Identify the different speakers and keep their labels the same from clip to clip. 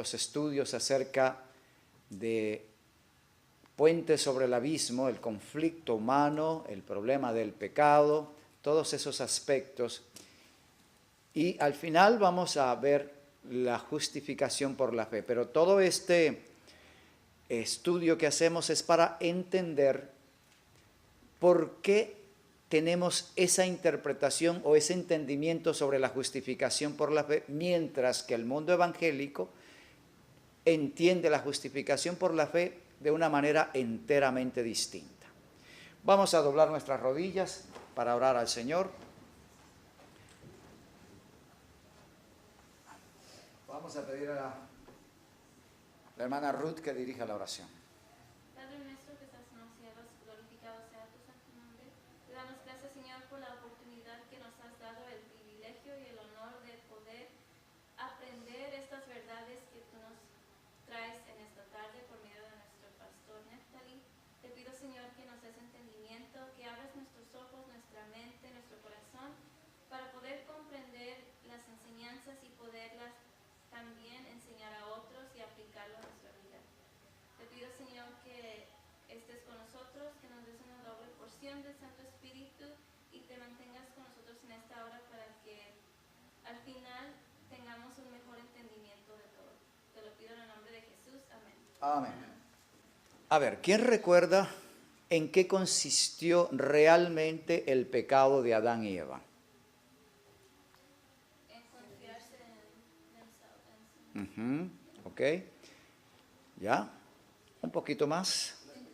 Speaker 1: los estudios acerca de Puente sobre el Abismo, el conflicto humano, el problema del pecado, todos esos aspectos. Y al final vamos a ver la justificación por la fe. Pero todo este estudio que hacemos es para entender por qué tenemos esa interpretación o ese entendimiento sobre la justificación por la fe, mientras que el mundo evangélico entiende la justificación por la fe de una manera enteramente distinta. Vamos a doblar nuestras rodillas para orar al Señor. Vamos a pedir a la hermana Ruth que dirija la oración.
Speaker 2: Padre nuestro que estás en los cielos, glorificado sea tu santo nombre. Te damos gracias, Señor, por la oportunidad que nos has dado, el privilegio y el honor de poder aprender estas verdades que tú nos traes en esta tarde por medio de nuestro pastor Neftali. Te pido, Señor, que nos des entendimiento, que abras nuestros ojos, nuestra mente, nuestro corazón, para poder comprender las enseñanzas y poderlas también enseñar a otros y aplicarlo a nuestra vida. Te pido, Señor, que estés con nosotros, que nos des una doble porción del Santo Espíritu y te mantengas con nosotros en esta hora para que al final tengamos un mejor entendimiento de todo. Te lo pido en el nombre de Jesús. Amén.
Speaker 1: Amén. A ver, ¿quién recuerda en qué consistió realmente el pecado de Adán y Eva?
Speaker 2: En confiarse en sí.
Speaker 1: Ok. ¿Ya? Un poquito más.
Speaker 2: En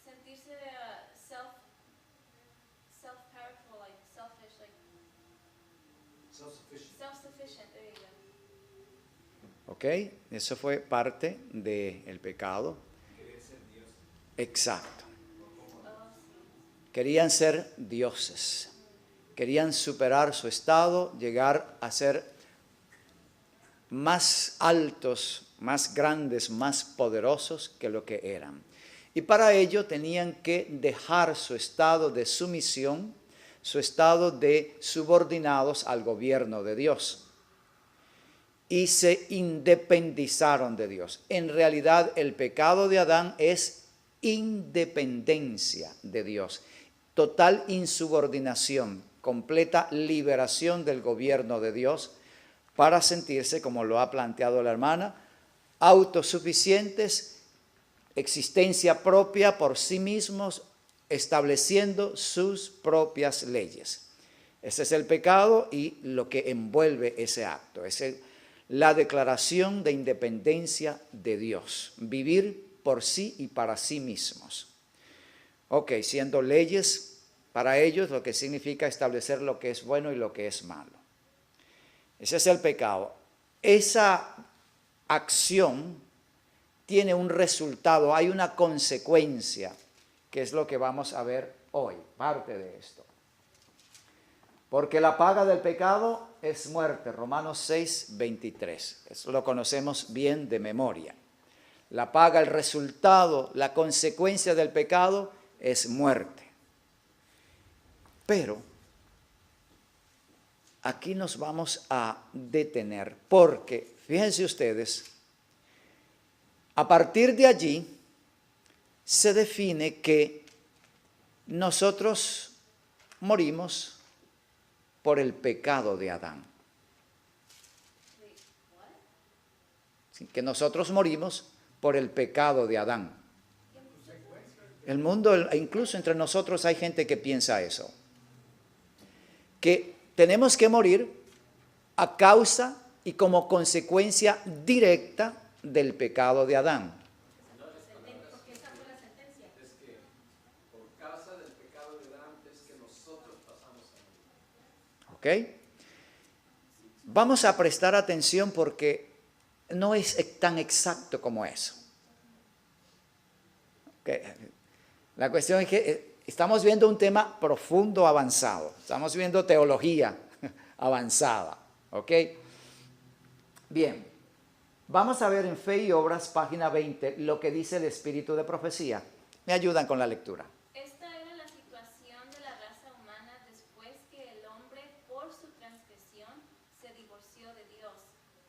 Speaker 2: sentirse self-powerful, like selfish, like self-sufficient. There you go.
Speaker 1: Ok, eso fue parte del pecado. Exacto. Querían ser dioses. Querían superar su estado, llegar a ser más altos, más grandes, más poderosos que lo que eran. Y para ello tenían que dejar su estado de sumisión, su estado de subordinados al gobierno de Dios. Y se independizaron de Dios. En realidad el pecado de Adán es independencia de Dios, total insubordinación, completa liberación del gobierno de Dios para sentirse, como lo ha planteado la hermana, autosuficientes, existencia propia por sí mismos, estableciendo sus propias leyes. Ese es el pecado y lo que envuelve ese acto. Es la declaración de independencia de Dios, vivir por sí y para sí mismos. Ok, siendo leyes para ellos, lo que significa establecer lo que es bueno y lo que es malo. Ese es el pecado. Esa acción tiene un resultado, hay una consecuencia, que es lo que vamos a ver hoy, parte de esto. Porque la paga del pecado es muerte, Romanos 6, 23. Eso lo conocemos bien de memoria. La paga, el resultado, la consecuencia del pecado es muerte. Pero aquí nos vamos a detener porque, fíjense ustedes, a partir de allí se define que nosotros morimos por el pecado de Adán. Sí, que nosotros morimos por el pecado de Adán. El mundo, incluso entre nosotros hay gente que piensa eso. Que tenemos que morir a causa y como consecuencia directa del pecado de Adán.
Speaker 3: Porque esa fue la sentencia. Es que por causa del pecado de Adán es que nosotros pasamos a morir.
Speaker 1: ¿Ok? Vamos a prestar atención porque no es tan exacto como eso. ¿Okay? La cuestión es que estamos viendo un tema profundo, avanzado. Estamos viendo teología avanzada. ¿Ok? Bien. Vamos a ver en Fe y Obras, página 20, lo que dice el espíritu de profecía. ¿Me ayudan con la lectura?
Speaker 2: Esta era la situación de la raza humana después que el hombre, por su transgresión,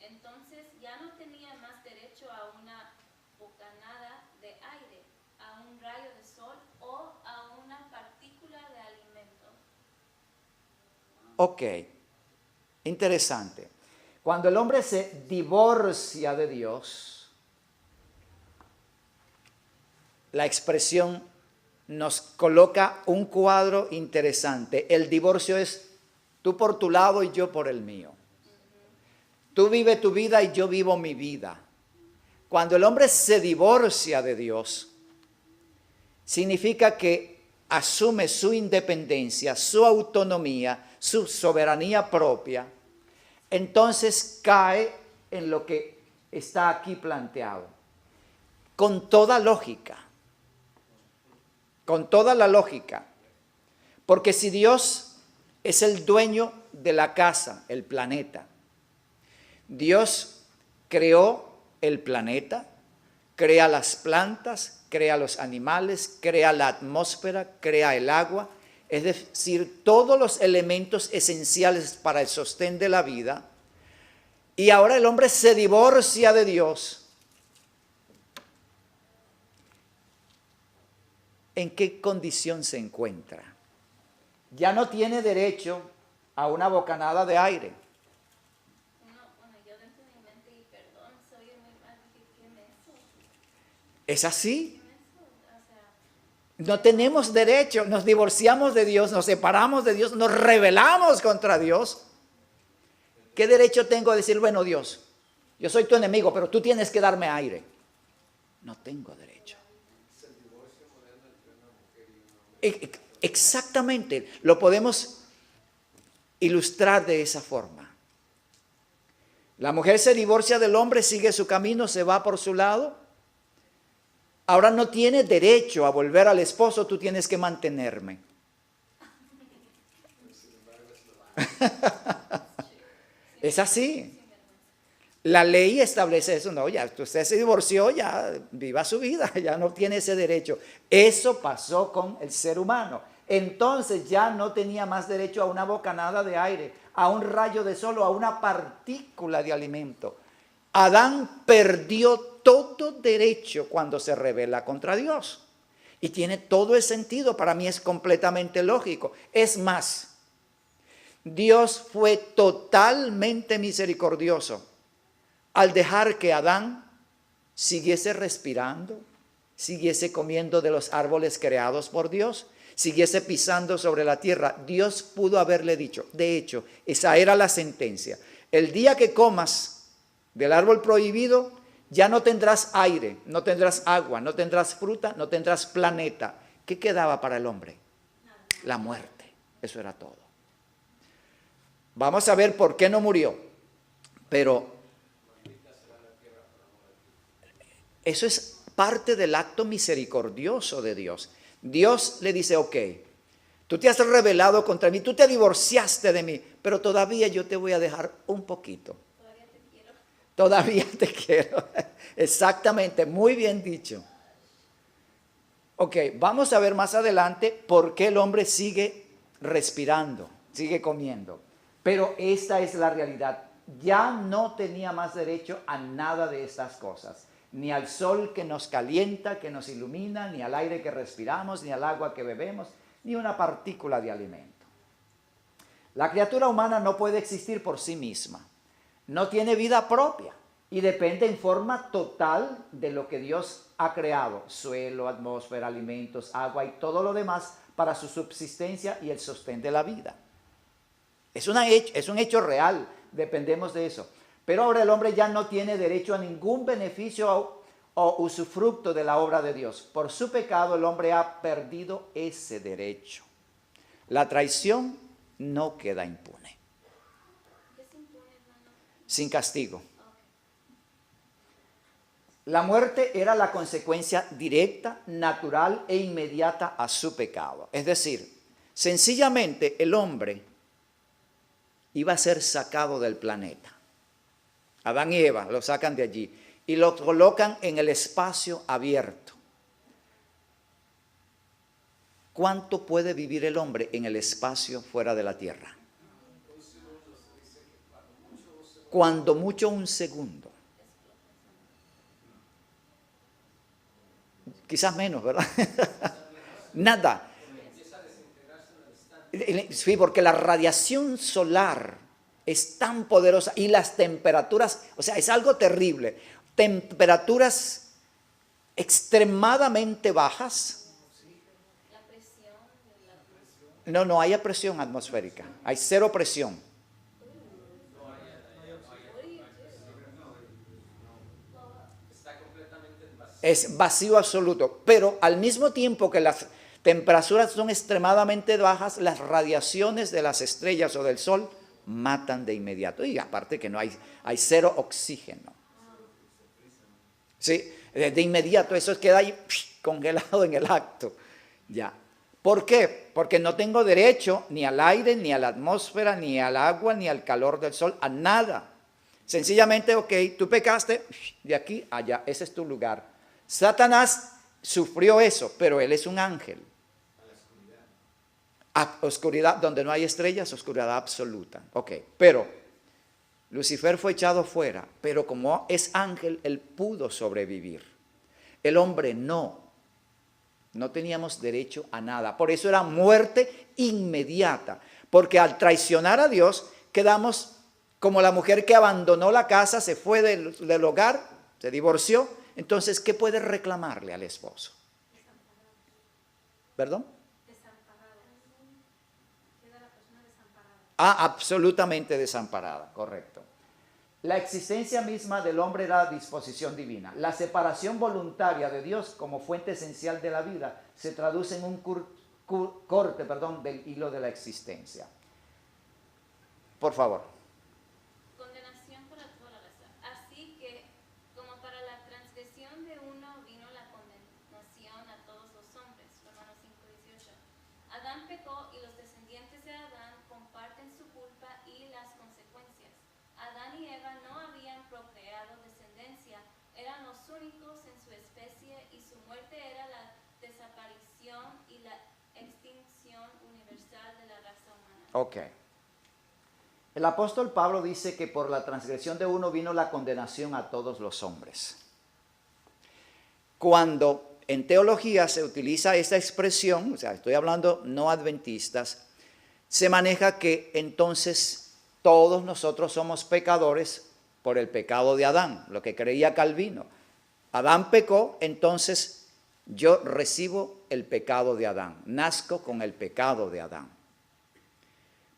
Speaker 2: Entonces ya no tenía más derecho a una bocanada de aire, a un rayo de sol o a una partícula de alimento.
Speaker 1: Ok, interesante. Cuando el hombre se divorcia de Dios, la expresión nos coloca un cuadro interesante. El divorcio es tú por tu lado y yo por el mío. Tú vives tu vida y yo vivo mi vida. Cuando el hombre se divorcia de Dios, significa que asume su independencia, su autonomía, su soberanía propia. Entonces cae en lo que está aquí planteado. Con toda lógica. Con toda la lógica. Porque si Dios es el dueño de la casa, el planeta, Dios creó el planeta, crea las plantas, crea los animales, crea la atmósfera, crea el agua, es decir, todos los elementos esenciales para el sostén de la vida. Y ahora el hombre se divorcia de Dios. ¿En qué condición se encuentra? Ya no tiene derecho a una bocanada de aire.
Speaker 2: Bueno, yo dentro de mi mente, y perdón, soy muy mal, dije, ¿qué menso?
Speaker 1: ¿Es así?
Speaker 2: ¿Qué menso? O sea,
Speaker 1: No tenemos derecho, nos divorciamos de Dios, nos separamos de Dios, nos rebelamos contra Dios. ¿Qué derecho tengo a decir, bueno, Dios, yo soy tu enemigo, pero tú tienes que darme aire? No tengo derecho. Exactamente, lo podemos ilustrar de esa forma. La mujer se divorcia del hombre, sigue su camino, se va por su lado. Ahora no tiene derecho a volver al esposo, tú tienes que mantenerme. Es así. La ley establece eso. No, ya usted se divorció, ya viva su vida, ya no tiene ese derecho. Eso pasó con el ser humano. Entonces ya no tenía más derecho a una bocanada de aire, a un rayo de sol o a una partícula de alimento. Adán perdió todo derecho cuando se rebela contra Dios. Y tiene todo el sentido, para mí es completamente lógico. Es más, Dios fue totalmente misericordioso al dejar que Adán siguiese respirando, siguiese comiendo de los árboles creados por Dios, siguiese pisando sobre la tierra. Dios pudo haberle dicho, de hecho, esa era la sentencia: el día que comas del árbol prohibido, ya no tendrás aire, no tendrás agua, no tendrás fruta, no tendrás planeta. ¿Qué quedaba para el hombre? La muerte. Eso era todo. Vamos a ver por qué no murió. Pero eso es parte del acto misericordioso de Dios. Dios le dice, ok, tú te has rebelado contra mí, tú te divorciaste de mí, pero todavía yo te voy a dejar un poquito.
Speaker 2: todavía te quiero.
Speaker 1: Todavía te quiero. Exactamente, muy bien dicho. Ok, vamos a ver más adelante por qué el hombre sigue respirando, sigue comiendo. Pero esta es la realidad. Ya no tenía más derecho a nada de estas cosas. Ni al sol que nos calienta, que nos ilumina, ni al aire que respiramos, ni al agua que bebemos, ni una partícula de alimento. La criatura humana no puede existir por sí misma. No tiene vida propia y depende en forma total de lo que Dios ha creado: suelo, atmósfera, alimentos, agua y todo lo demás para su subsistencia y el sostén de la vida. Es un hecho real, dependemos de eso. Pero ahora el hombre ya no tiene derecho a ningún beneficio o usufructo de la obra de Dios. Por su pecado el hombre ha perdido ese derecho. La traición no queda impune.
Speaker 2: ¿Qué se impone, hermano?
Speaker 1: Sin castigo. La muerte era la consecuencia directa, natural e inmediata a su pecado. Es decir, sencillamente el hombre iba a ser sacado del planeta. Adán y Eva lo sacan de allí y lo colocan en el espacio abierto. ¿Cuánto puede vivir el hombre en el espacio fuera de la tierra? cuando mucho un segundo. Quizás menos, ¿verdad? Nada. Sí, porque la radiación solar es tan poderosa y las temperaturas, o sea, es algo terrible. Temperaturas extremadamente bajas.
Speaker 2: La presión de la atmósfera.
Speaker 1: No hay presión atmosférica, hay cero presión.
Speaker 3: Está completamente vacío.
Speaker 1: Es vacío absoluto, pero al mismo tiempo que las temperaturas son extremadamente bajas, las radiaciones de las estrellas o del sol matan de inmediato. Y aparte que no hay cero oxígeno. Sí, de inmediato eso queda ahí congelado en el acto. Ya. ¿Por qué? Porque no tengo derecho ni al aire, ni a la atmósfera, ni al agua, ni al calor del sol, a nada. Sencillamente, ok, tú pecaste, de aquí a allá, ese es tu lugar. Satanás sufrió eso, pero él es un ángel. Oscuridad, donde no hay estrellas, oscuridad absoluta. Ok, pero Lucifer fue echado fuera, pero como es ángel, él pudo sobrevivir. El hombre no teníamos derecho a nada. Por eso era muerte inmediata, porque al traicionar a Dios, quedamos como la mujer que abandonó la casa, se fue del hogar, se divorció. Entonces, ¿qué puede reclamarle al esposo? ¿Perdón? Absolutamente desamparada, correcto. La existencia misma del hombre era disposición divina. La separación voluntaria de Dios como fuente esencial de la vida se traduce en un corte del hilo de la existencia. Por favor.
Speaker 2: Condenación para toda la raza. Así que, como para la transgresión de uno vino la condenación a todos los hombres. Romanos 5:18. Adán pecó y los descendientes de Adán comparten su culpa y las consecuencias. Adán y Eva no habían procreado descendencia, eran los únicos en su especie y su muerte era la desaparición y la extinción universal de la raza humana.
Speaker 1: Ok. El apóstol Pablo dice que por la transgresión de uno vino la condenación a todos los hombres. Cuando en teología se utiliza esta expresión, o sea, estoy hablando no adventistas, se maneja que entonces todos nosotros somos pecadores por el pecado de Adán, lo que creía Calvino. Adán pecó, entonces yo recibo el pecado de Adán, nazco con el pecado de Adán.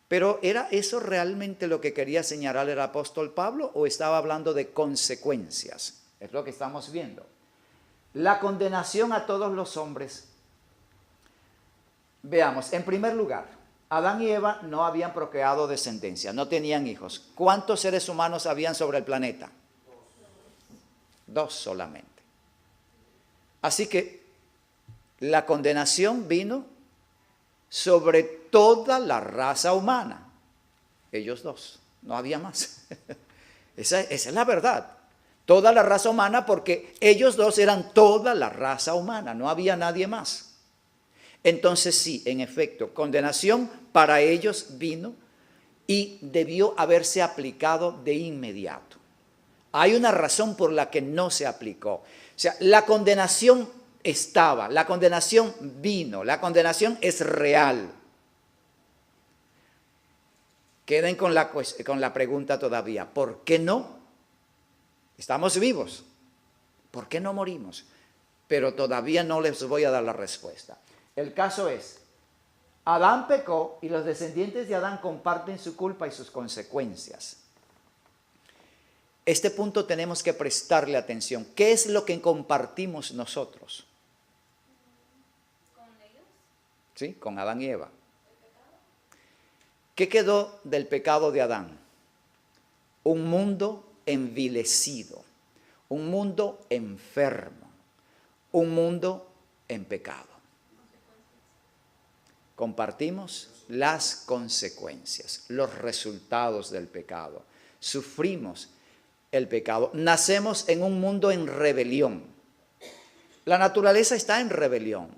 Speaker 1: Pero ¿era eso realmente lo que quería señalar el apóstol Pablo o estaba hablando de consecuencias? Es lo que estamos viendo. La condenación a todos los hombres. Veamos, en primer lugar, Adán y Eva no habían procreado descendencia, no tenían hijos. ¿Cuántos seres humanos habían sobre el planeta? Dos solamente. Así que la condenación vino sobre toda la raza humana. Ellos dos, no había más. Esa es la verdad. Toda la raza humana, porque ellos dos eran toda la raza humana, no había nadie más. Entonces sí, en efecto, condenación para ellos vino y debió haberse aplicado de inmediato. Hay una razón por la que no se aplicó. O sea, la condenación estaba, la condenación vino, la condenación es real. Queden con la pregunta todavía, ¿por qué no? Estamos vivos, ¿por qué no morimos? Pero todavía no les voy a dar la respuesta. El caso es, Adán pecó y los descendientes de Adán comparten su culpa y sus consecuencias. Este punto tenemos que prestarle atención. ¿Qué es lo que compartimos nosotros?
Speaker 2: ¿Con ellos?
Speaker 1: ¿Sí? Con Adán y Eva. ¿Qué quedó del pecado de Adán? Un mundo envilecido, un mundo enfermo, un mundo en pecado. Compartimos las consecuencias, los resultados del pecado. Sufrimos el pecado. Nacemos en un mundo en rebelión. La naturaleza está en rebelión.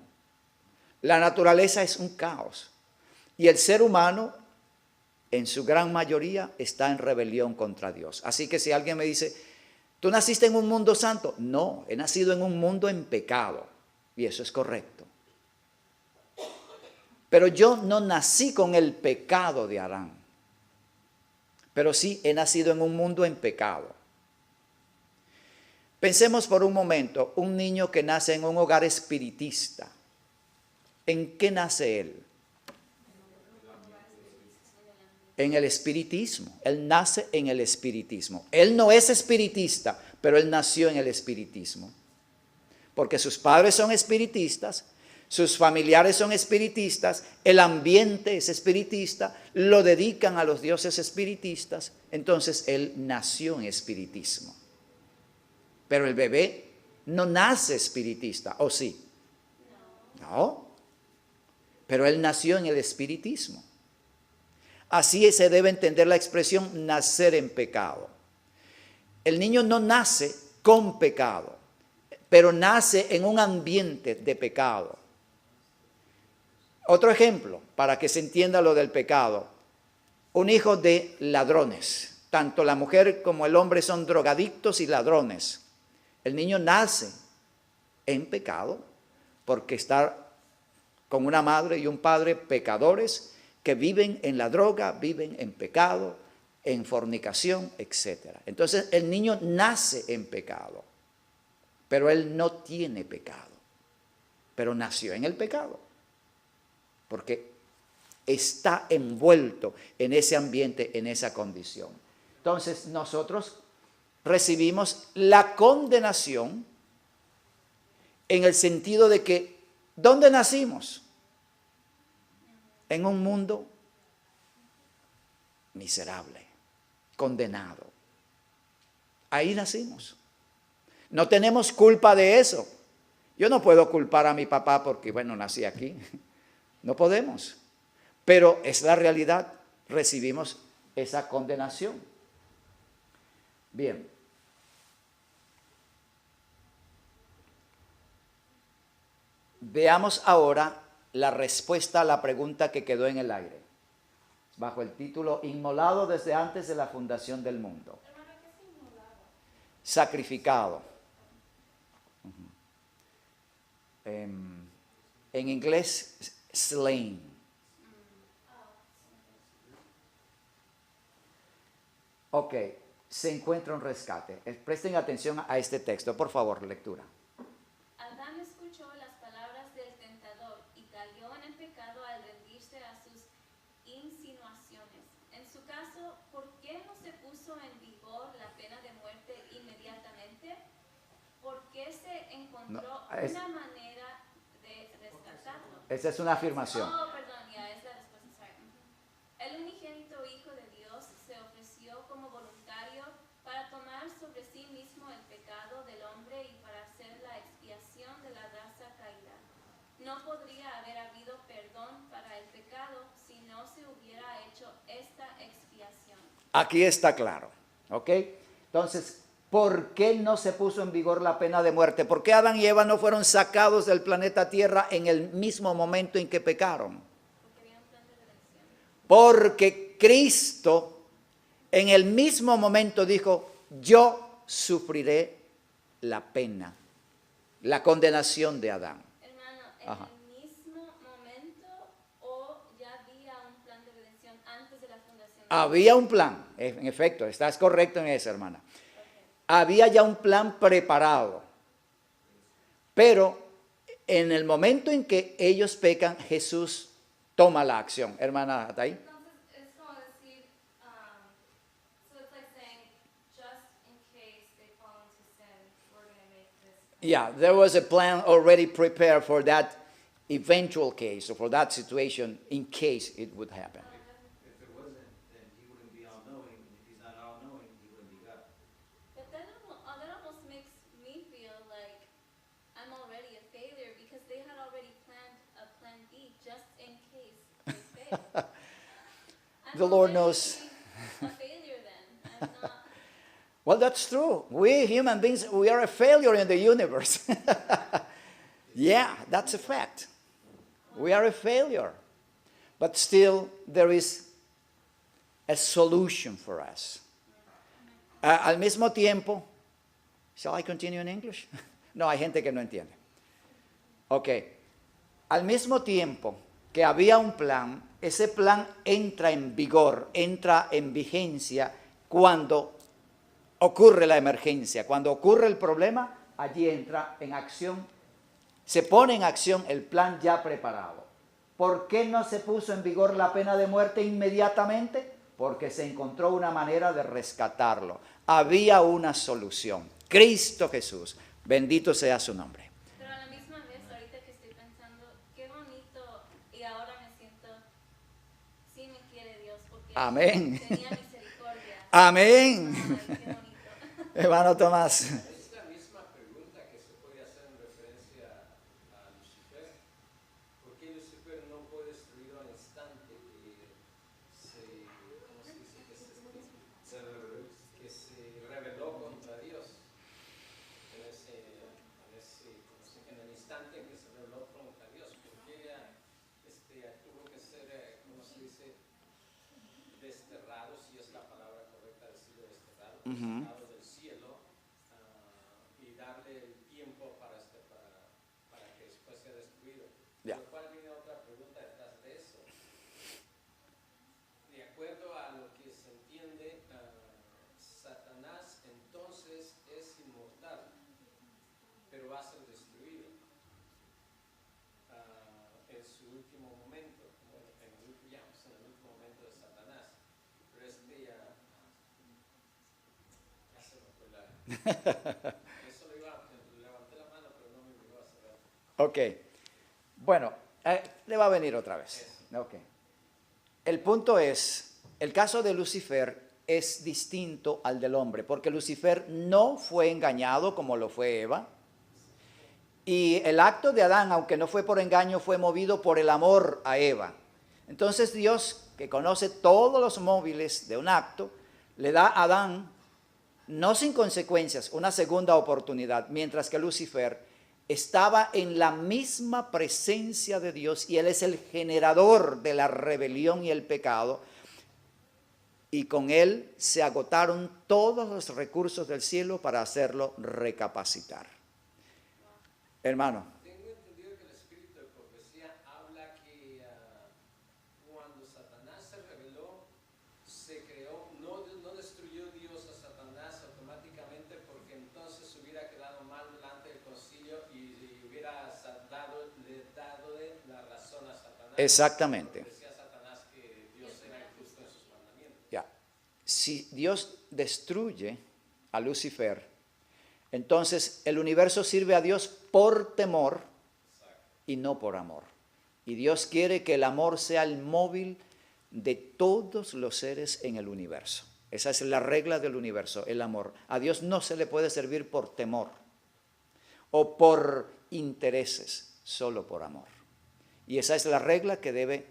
Speaker 1: La naturaleza es un caos. Y el ser humano en su gran mayoría está en rebelión contra Dios. Así que si alguien me dice, ¿tú naciste en un mundo santo? No, he nacido en un mundo en pecado. Y eso es correcto. Pero yo no nací con el pecado de Adán. Pero sí he nacido en un mundo en pecado. Pensemos por un momento, un niño que nace en un hogar espiritista. ¿En qué nace él? En el espiritismo. Él nace en el espiritismo. Él no es espiritista, pero él nació en el espiritismo. Porque sus padres son espiritistas, sus familiares son espiritistas, el ambiente es espiritista, lo dedican a los dioses espiritistas, entonces él nació en espiritismo. Pero el bebé no nace espiritista, ¿o sí? No. Pero él nació en el espiritismo. Así se debe entender la expresión nacer en pecado. El niño no nace con pecado, pero nace en un ambiente de pecado. Otro ejemplo, para que se entienda lo del pecado. Un hijo de ladrones. Tanto la mujer como el hombre son drogadictos y ladrones. El niño nace en pecado porque está con una madre y un padre pecadores que viven en la droga, viven en pecado, en fornicación, etc. Entonces el niño nace en pecado, pero él no tiene pecado, pero nació en el pecado, porque está envuelto en ese ambiente, en esa condición. Entonces nosotros recibimos la condenación en el sentido de que, ¿dónde nacimos? En un mundo miserable, condenado. Ahí nacimos. No tenemos culpa de eso. Yo no puedo culpar a mi papá porque, bueno, nací aquí. No podemos. Pero es la realidad. Recibimos esa condenación. Bien. Veamos ahora la respuesta a la pregunta que quedó en el aire, bajo el título Inmolado desde antes de la fundación del mundo. Sacrificado. En inglés, slain. Ok, se encuentra un rescate. Presten atención a este texto, por favor, lectura.
Speaker 2: Adán escuchó las palabras del tentador y cayó en el pecado al rendirse a sus insinuaciones. En su caso, ¿por qué no se puso en vigor la pena de muerte inmediatamente? ¿Por qué se encontró una manera de rescatarlo?
Speaker 1: Esa es una afirmación.
Speaker 2: Oh, perdón, ya es la respuesta. Sorry. El unigénito Hijo de Dios se ofreció como voluntario para tomar sobre sí mismo el pecado del hombre y para hacer la expiación de la raza caída. No podría haber habido perdón para el pecado si no se hubiera hecho esta expiación.
Speaker 1: Aquí está claro, ¿ok? Entonces, ¿por qué no se puso en vigor la pena de muerte? ¿Por qué Adán y Eva no fueron sacados del planeta Tierra en el mismo momento en que pecaron?
Speaker 2: Porque había un plan de redención.
Speaker 1: Porque Cristo en el mismo momento dijo, yo sufriré la pena, la condenación de Adán.
Speaker 2: Hermano,
Speaker 1: Ajá.
Speaker 2: ¿en el mismo momento o ya había un plan de redención antes de la fundación?
Speaker 1: Había un plan, en efecto, estás correcto en eso, hermana. Había ya un plan preparado, pero en el momento en que ellos pecan, Jesús toma la acción. Hermana, ¿está ahí?
Speaker 2: Entonces, es como decir, so it's like saying, just in case they fall into sin, we're going to make this.
Speaker 1: Yeah, there was a plan already prepared for that eventual case, or for that situation, in case it would happen.
Speaker 4: If it wasn't, then he wouldn't be all-knowing, and if he's not all-knowing, he wouldn't be God.
Speaker 2: But that almost makes me feel like I'm already a failure because they had already planned a plan B just in case they fail.
Speaker 1: The Lord knows.
Speaker 2: A failure then. I'm not.
Speaker 1: Well, that's true. We human beings, we are a failure in the universe. Yeah, that's a fact. We are a failure. But still, there is a solution for us. Al mismo tiempo, shall I continue in English? No, hay gente que no entiende. Ok. Al mismo tiempo que había un plan, ese plan entra en vigor, entra en vigencia cuando ocurre la emergencia. Cuando ocurre el problema, allí entra en acción, se pone en acción el plan ya preparado. ¿Por qué no se puso en vigor la pena de muerte inmediatamente? Porque se encontró una manera de rescatarlo. Había una solución. Cristo Jesús, bendito sea su nombre.
Speaker 2: Pero a la misma vez, ahorita que estoy pensando, qué bonito, y ahora me siento, sí me quiere Dios, porque
Speaker 1: Amén.
Speaker 2: tenía misericordia.
Speaker 1: Amén.
Speaker 2: Ay, qué bonito.
Speaker 1: Hermano Tomás.
Speaker 3: Es la misma pregunta que se puede hacer en referencia a Lucifer. ¿Por qué Lucifer no fue destruido al instante ¿cómo se dice? Que se rebeló contra Dios? En el instante en que se rebeló contra Dios. ¿Por qué tuvo que ser, ¿cómo se dice? Desterrado, si es la palabra correcta decirlo, desterrado, desterrado del cielo, y darle el tiempo para que después sea destruido.
Speaker 1: Ya.
Speaker 3: Lo cual viene otra pregunta detrás de eso. De acuerdo a lo que se entiende, Satanás entonces es inmortal, pero va a ser destruido en su último momento, en el último momento de Satanás. Pero ya se me fue eso levanté la mano, pero no me llegó a saber.
Speaker 1: Ok. Bueno, le va a venir otra vez. Ok. El punto es, el caso de Lucifer es distinto al del hombre, porque Lucifer no fue engañado como lo fue Eva. Y el acto de Adán, aunque no fue por engaño, fue movido por el amor a Eva. Entonces Dios, que conoce todos los móviles de un acto, le da a Adán, no sin consecuencias, una segunda oportunidad, mientras que Lucifer estaba en la misma presencia de Dios y él es el generador de la rebelión y el pecado. Y con él se agotaron todos los recursos del cielo para hacerlo recapacitar. Hermano.
Speaker 3: Tengo entendido que el espíritu de profecía habla que cuando Satanás se rebeló, se creó, no destruyó Dios a Satanás automáticamente, porque entonces hubiera quedado mal delante del concilio y hubiera dado la razón a Satanás.
Speaker 1: Exactamente.
Speaker 3: Decía Satanás que Dios era injusto en sus mandamientos.
Speaker 1: Ya. Si Dios destruye a Lucifer, entonces el universo sirve a Dios por temor y no por amor. Y Dios quiere que el amor sea el móvil de todos los seres en el universo. Esa es la regla del universo, el amor. A Dios no se le puede servir por temor o por intereses, solo por amor. Y esa es la regla que debe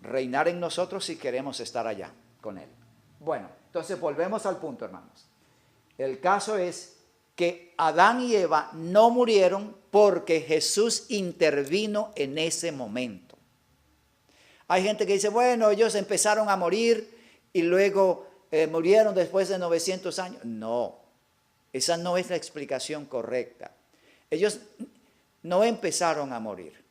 Speaker 1: reinar en nosotros si queremos estar allá con Él. Bueno, entonces volvemos al punto, hermanos. El caso es que Adán y Eva no murieron porque Jesús intervino en ese momento. Hay gente que dice, bueno, ellos empezaron a morir y luego murieron después de 900 años. No, esa no es la explicación correcta. Ellos no empezaron a morir.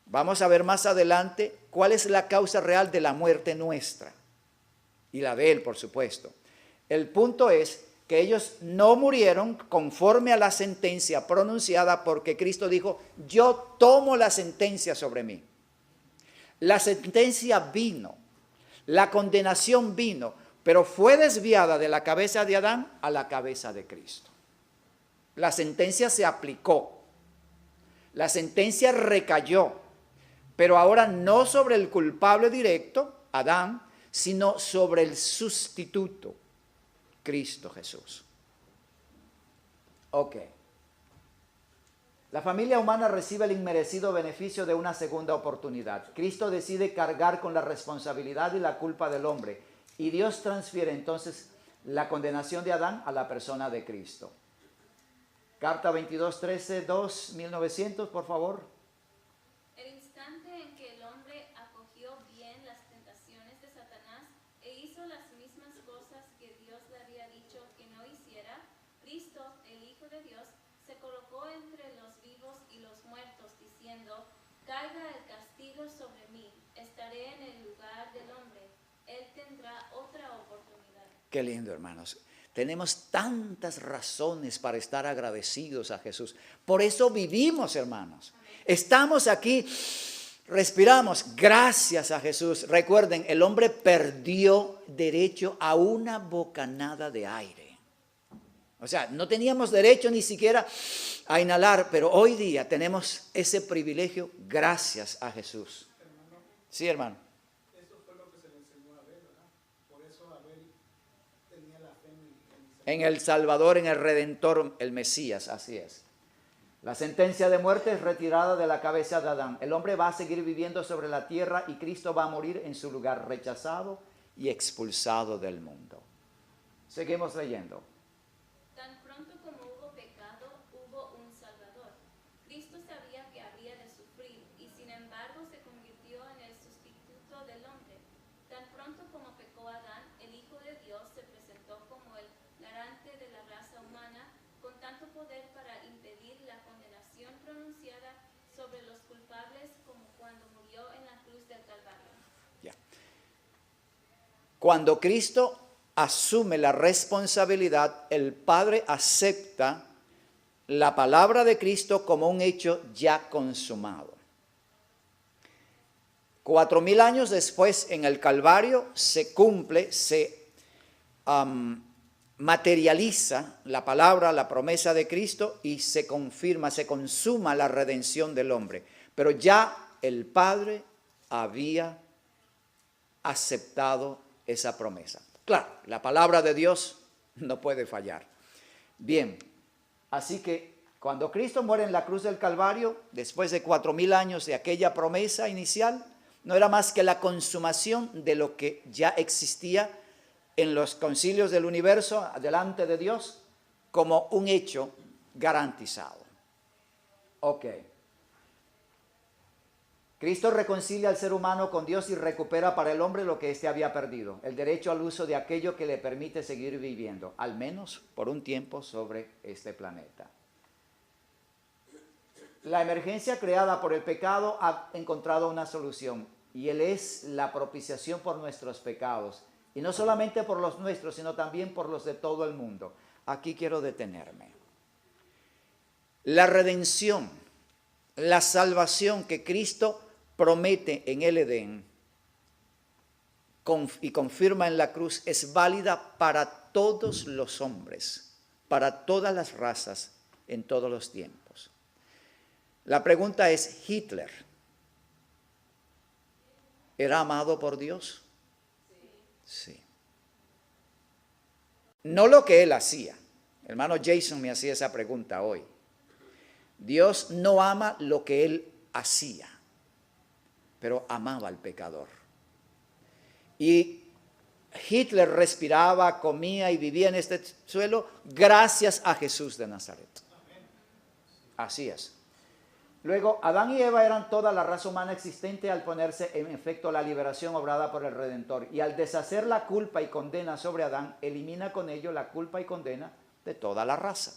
Speaker 1: Vamos a ver más adelante cuál es la causa real de la muerte nuestra y la de él, por supuesto. El punto es que ellos no murieron conforme a la sentencia pronunciada porque Cristo dijo, yo tomo la sentencia sobre mí. La sentencia vino, la condenación vino, pero fue desviada de la cabeza de Adán a la cabeza de Cristo. La sentencia se aplicó, la sentencia recayó, pero ahora no sobre el culpable directo, Adán, sino sobre el sustituto, Cristo Jesús. Ok. La familia humana recibe el inmerecido beneficio de una segunda oportunidad. Cristo decide cargar con la responsabilidad y la culpa del hombre. Y Dios transfiere entonces la condenación de Adán a la persona de Cristo. Carta 22:13, 1900, por favor.
Speaker 2: El instante en que el hombre acogió bien las tentaciones de Dios, se colocó entre los vivos y los muertos, diciendo, caiga el castigo sobre mí, estaré en el lugar del hombre, él tendrá otra oportunidad.
Speaker 1: Qué lindo, hermanos. Tenemos tantas razones para estar agradecidos a Jesús. Por eso vivimos, hermanos. Estamos aquí, respiramos, gracias a Jesús. Recuerden, el hombre perdió derecho a una bocanada de aire. O sea, no teníamos derecho ni siquiera a inhalar, pero hoy día tenemos ese privilegio gracias a Jesús. Sí, hermano.
Speaker 5: Eso fue lo que se le enseñó a Abel, ¿verdad? Por eso Abel tenía la fe
Speaker 1: En el Salvador, en el Redentor, el Mesías, así es. La sentencia de muerte es retirada de la cabeza de Adán. El hombre va a seguir viviendo sobre la tierra y Cristo va a morir en su lugar, rechazado y expulsado del mundo. Seguimos leyendo.
Speaker 2: Tan pronto como hubo pecado, hubo un Salvador. Cristo sabía que había de sufrir y sin embargo se convirtió en el sustituto del hombre. Tan pronto como pecó Adán, el Hijo de Dios se presentó como el garante de la raza humana con tanto poder para impedir la condenación pronunciada sobre los culpables como cuando murió en la cruz del Calvario.
Speaker 1: Ya. Cuando Cristo asume la responsabilidad, el Padre acepta la palabra de Cristo como un hecho ya consumado. 4000 años después, en el Calvario, se cumple, se materializa la palabra, la promesa de Cristo y se confirma, se consuma la redención del hombre. Pero ya el Padre había aceptado esa promesa. Claro, la palabra de Dios no puede fallar. Bien, así que cuando Cristo muere en la cruz del Calvario, después de 4000 años de aquella promesa inicial, no era más que la consumación de lo que ya existía en los concilios del universo, delante de Dios, como un hecho garantizado. Ok. Cristo reconcilia al ser humano con Dios y recupera para el hombre lo que éste había perdido, el derecho al uso de aquello que le permite seguir viviendo, al menos por un tiempo sobre este planeta. La emergencia creada por el pecado ha encontrado una solución y Él es la propiciación por nuestros pecados. Y no solamente por los nuestros, sino también por los de todo el mundo. Aquí quiero detenerme. La redención, la salvación que Cristo promete en el Edén y confirma en la cruz es válida para todos los hombres, para todas las razas, en todos los tiempos. La pregunta es, ¿Hitler era amado por Dios? Sí. No lo que él hacía. Hermano Jason me hacía esa pregunta hoy. Dios no ama lo que él hacía, pero amaba al pecador. Y Hitler respiraba, comía y vivía en este suelo gracias a Jesús de Nazaret. Así es. Luego, Adán y Eva eran toda la raza humana existente al ponerse en efecto la liberación obrada por el Redentor. Y al deshacer la culpa y condena sobre Adán, elimina con ello la culpa y condena de toda la raza.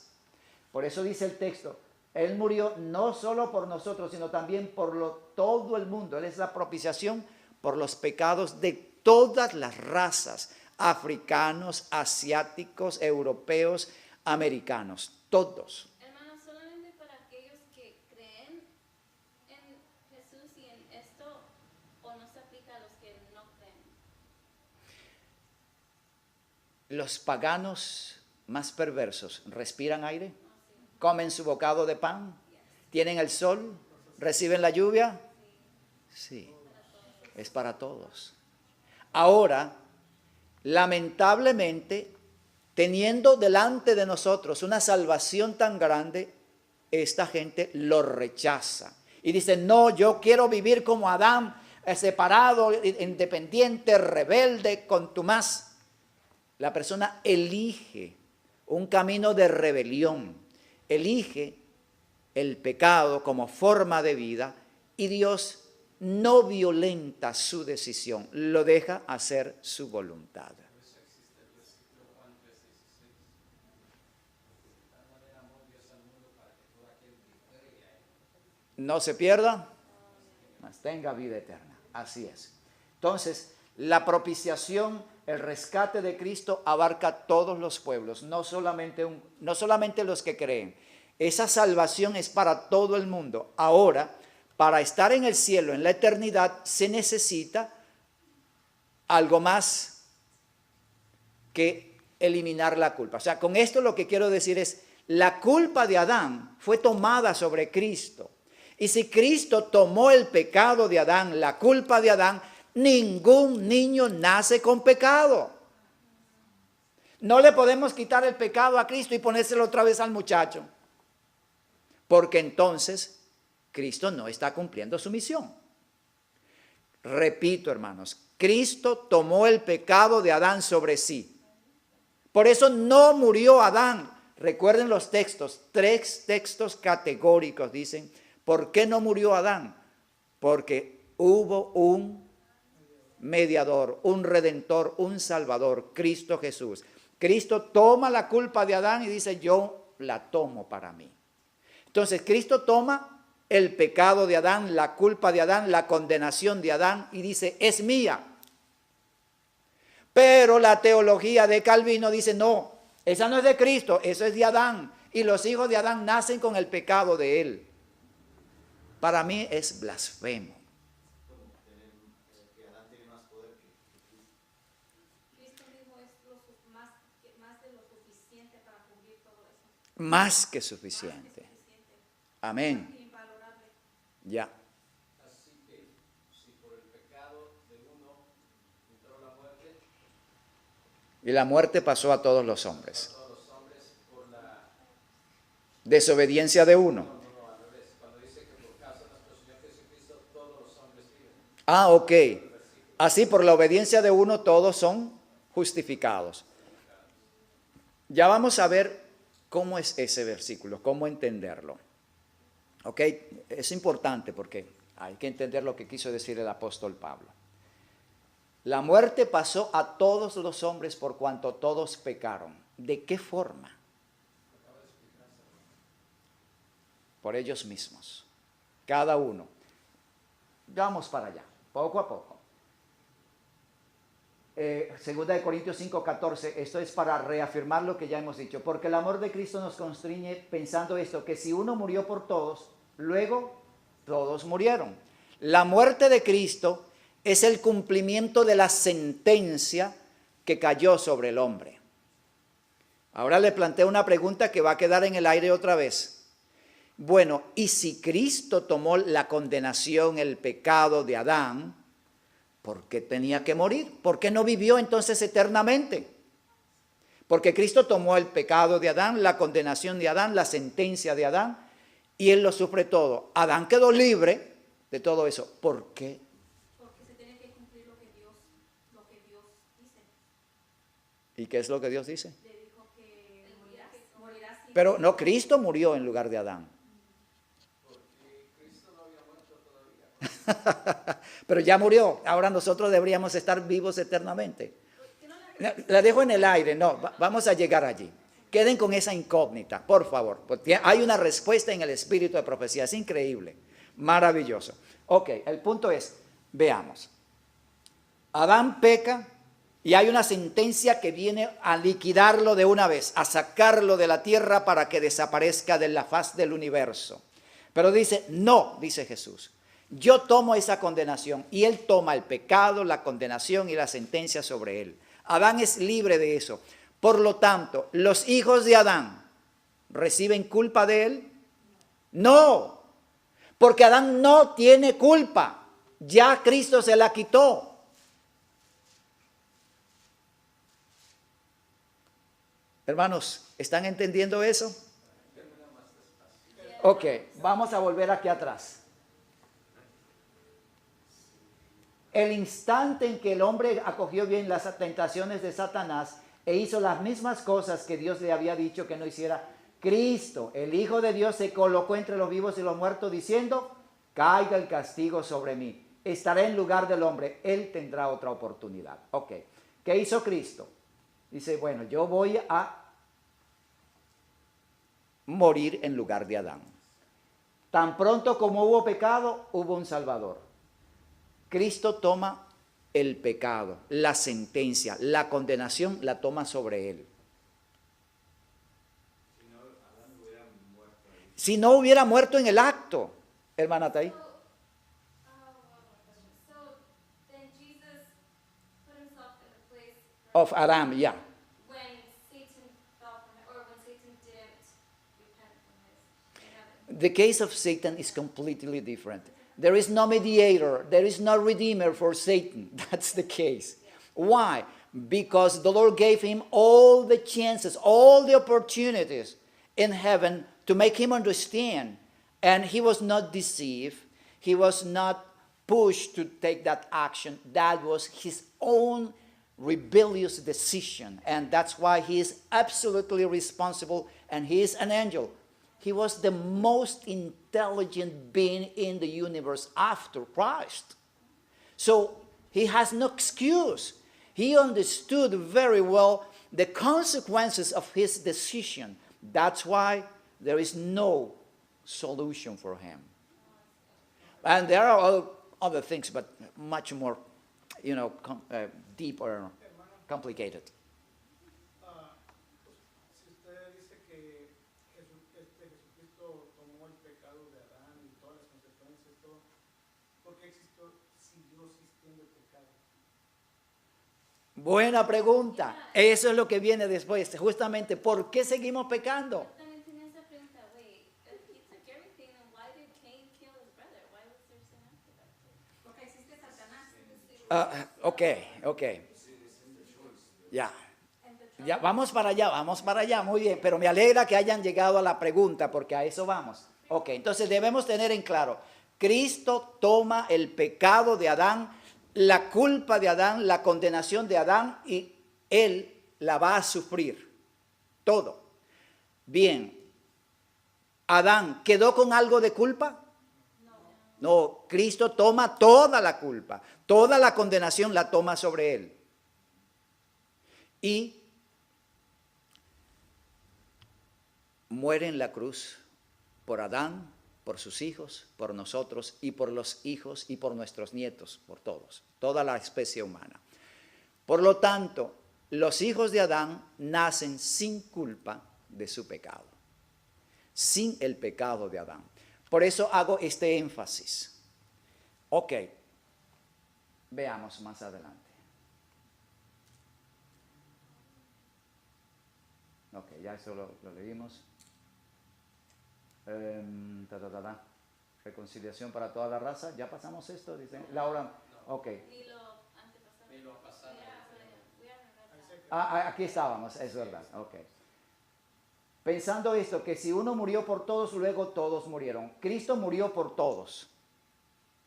Speaker 1: Por eso dice el texto, Él murió no solo por nosotros, sino también por todo el mundo. Él es la propiciación por los pecados de todas las razas, africanos, asiáticos, europeos, americanos, todos.
Speaker 2: Hermanos, solamente para aquellos que creen en Jesús y en esto, o no se aplica a los que no creen.
Speaker 1: Los paganos más perversos respiran aire, comen su bocado de pan, tienen el sol, reciben la lluvia. Sí, es para todos. Ahora, lamentablemente, teniendo delante de nosotros una salvación tan grande, esta gente lo rechaza. Y dice, no, yo quiero vivir como Adán, separado, independiente, rebelde, contumaz. La persona elige un camino de rebelión, elige el pecado como forma de vida y Dios no violenta su decisión, lo deja hacer su voluntad. no se pierda, mas tenga vida eterna. Así es. Entonces, la propiciación, el rescate de Cristo abarca todos los pueblos, no solamente los que creen. Esa salvación es para todo el mundo. Ahora, para estar en el cielo, en la eternidad, se necesita algo más que eliminar la culpa. O sea, con esto lo que quiero decir es, la culpa de Adán fue tomada sobre Cristo. Y si Cristo tomó el pecado de Adán, la culpa de Adán, ningún niño nace con pecado. No le podemos quitar el pecado a Cristo y ponérselo otra vez al muchacho. Porque entonces Cristo no está cumpliendo su misión. Repito, hermanos, Cristo tomó el pecado de Adán sobre sí. Por eso no murió Adán. Recuerden los textos, 3 textos categóricos dicen, ¿por qué no murió Adán? Porque hubo un mediador, un redentor, un salvador, Cristo Jesús. Cristo toma la culpa de Adán y dice, yo la tomo para mí. Entonces, Cristo toma el pecado de Adán, la culpa de Adán, la condenación de Adán y dice, es mía. Pero la teología de Calvino dice, no, esa no es de Cristo, eso es de Adán. Y los hijos de Adán nacen con el pecado de él. Para mí es blasfemo.
Speaker 2: Cristo mismo es más de lo suficiente para cubrir todo eso.
Speaker 1: Más que suficiente. Amén.
Speaker 2: Invalorable.
Speaker 1: Ya.
Speaker 3: Así que, si por el pecado de uno entró la muerte,
Speaker 1: Y la muerte pasó a todos los hombres.
Speaker 3: todos los hombres por la...
Speaker 1: Desobediencia de uno.
Speaker 3: No, al revés. Cuando dice que por causa de nuestro Señor Jesucristo todos los hombres viven.
Speaker 1: Ah, ok. Así por la obediencia de uno todos son justificados. Ya vamos a ver cómo es ese versículo, cómo entenderlo. Ok, es importante porque hay que entender lo que quiso decir el apóstol Pablo. La muerte pasó a todos los hombres por cuanto todos pecaron. ¿De qué forma? Por ellos mismos. Cada uno. Vamos para allá, poco a poco. Segunda de Corintios 5:14, esto es para reafirmar lo que ya hemos dicho, porque el amor de Cristo nos constriñe pensando esto, que si uno murió por todos, luego todos murieron. La muerte de Cristo es el cumplimiento de la sentencia que cayó sobre el hombre. Ahora le planteo una pregunta que va a quedar en el aire otra vez. Bueno, ¿y si Cristo tomó la condenación, el pecado de Adán, por qué tenía que morir? ¿Por qué no vivió entonces eternamente? Porque Cristo tomó el pecado de Adán, la condenación de Adán, la sentencia de Adán, y él lo sufre todo. Adán quedó libre de todo eso. ¿Por qué?
Speaker 2: Porque se tiene que cumplir lo que Dios dice.
Speaker 1: ¿Y qué es lo que Dios dice?
Speaker 2: Le dijo que morirás sin...
Speaker 1: Pero no, Cristo murió en lugar de Adán. Pero ya murió. Ahora nosotros deberíamos estar vivos eternamente. La dejo en el aire. No, vamos a llegar allí. Queden con esa incógnita, por favor. Porque hay una respuesta en el espíritu de profecía. Es increíble. Maravilloso. Ok, el punto es, veamos. Adán peca y hay una sentencia que viene a liquidarlo de una vez, a sacarlo de la tierra para que desaparezca de la faz del universo. Pero dice, no, dice Jesús. Yo tomo esa condenación y él toma el pecado, la condenación y la sentencia sobre él. Adán es libre de eso. Por lo tanto, ¿los hijos de Adán reciben culpa de él? No, porque Adán no tiene culpa. Ya Cristo se la quitó. Hermanos, ¿están entendiendo eso? Ok, vamos a volver aquí atrás. El instante en que el hombre acogió bien las tentaciones de Satanás e hizo las mismas cosas que Dios le había dicho que no hiciera, Cristo, el Hijo de Dios, se colocó entre los vivos y los muertos diciendo, caiga el castigo sobre mí, estaré en lugar del hombre, él tendrá otra oportunidad. Ok, ¿qué hizo Cristo? Dice, bueno, yo voy a morir en lugar de Adán. Tan pronto como hubo pecado, hubo un Salvador. Cristo toma el pecado, la sentencia, la condenación la toma sobre él. Si no hubiera muerto en el acto, hermana Tay.
Speaker 2: So then Jesus put himself in the place
Speaker 1: Of Adam, yeah.
Speaker 2: when Satan fell from or when Satan didn't repent from his in heaven.
Speaker 1: The case of Satan is completely different. There is no mediator, there is no redeemer for Satan. That's the case. Why? Because the Lord gave him all the chances, all the opportunities in heaven to make him understand. And he was not deceived. He was not pushed to take that action. That was his own rebellious decision. And that's why he is absolutely responsible, and he is an angel. He was the most intelligent being in the universe after Christ. So he has no excuse. He understood very well the consequences of his decision. That's why there is no solution for him. And there are other things, but much more, deep or complicated.
Speaker 5: Si usted dice que Jesucristo tomó el pecado de Adán y todas las consecuencias, todo, ¿por qué siguió existiendo el pecado?
Speaker 1: Buena pregunta. Eso es lo que viene después. Justamente, ¿por qué seguimos pecando?
Speaker 2: También tenía esa pregunta, wait, if he took everything, then why did Cain kill his brother? Why was there sin after that? Porque existe Satanás.
Speaker 1: Ok. Ya, vamos para allá, muy bien. Pero me alegra que hayan llegado a la pregunta, porque a eso vamos. Ok, entonces debemos tener en claro, Cristo toma el pecado de Adán, la culpa de Adán, la condenación de Adán, y él la va a sufrir. Todo. Bien. ¿Adán quedó con algo de culpa? No, Cristo toma toda la culpa, toda la condenación la toma sobre él. Y muere en la cruz por Adán, por sus hijos, por nosotros y por los hijos y por nuestros nietos, por todos, toda la especie humana. Por lo tanto, los hijos de Adán nacen sin culpa de su pecado, sin el pecado de Adán. Por eso hago este énfasis. Ok, veamos más adelante. Ok, ya eso lo leímos. Reconciliación para toda la raza. ¿Ya pasamos esto? Dice Laura. Ok.
Speaker 2: Ni lo antepasado.
Speaker 3: Ni lo pasado.
Speaker 1: Aquí estábamos, es verdad. Ok. Pensando esto, que si uno murió por todos, luego todos murieron. Cristo murió por todos.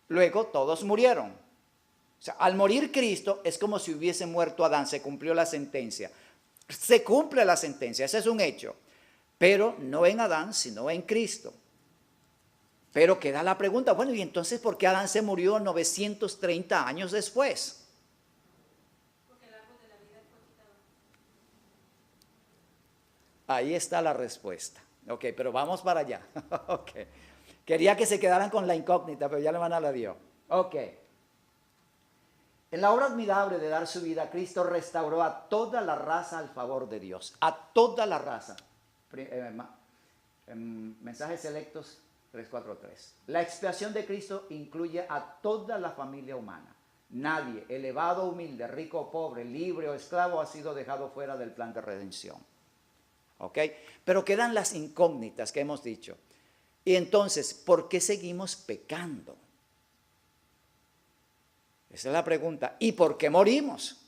Speaker 1: Luego todos murieron. O sea, al morir Cristo es como si hubiese muerto Adán, se cumplió la sentencia. Se cumple la sentencia, ese es un hecho. Pero no en Adán, sino en Cristo. Pero queda la pregunta, bueno, ¿y entonces por qué Adán se murió 930 años después?
Speaker 2: Porque el árbol de la vida fue quitado.
Speaker 1: Ahí está la respuesta. Ok, pero vamos para allá. Ok. Quería que se quedaran con la incógnita, pero ya la hermana la dio. Ok. En la obra admirable de dar su vida, Cristo restauró a toda la raza al favor de Dios. A toda la raza. Mensajes selectos 343. La expiación de Cristo incluye a toda la familia humana. Nadie, elevado o humilde, rico o pobre, libre o esclavo, ha sido dejado fuera del plan de redención. ¿Ok? Pero quedan las incógnitas que hemos dicho. Y entonces, ¿por qué seguimos pecando? Esa es la pregunta. ¿Y por qué morimos?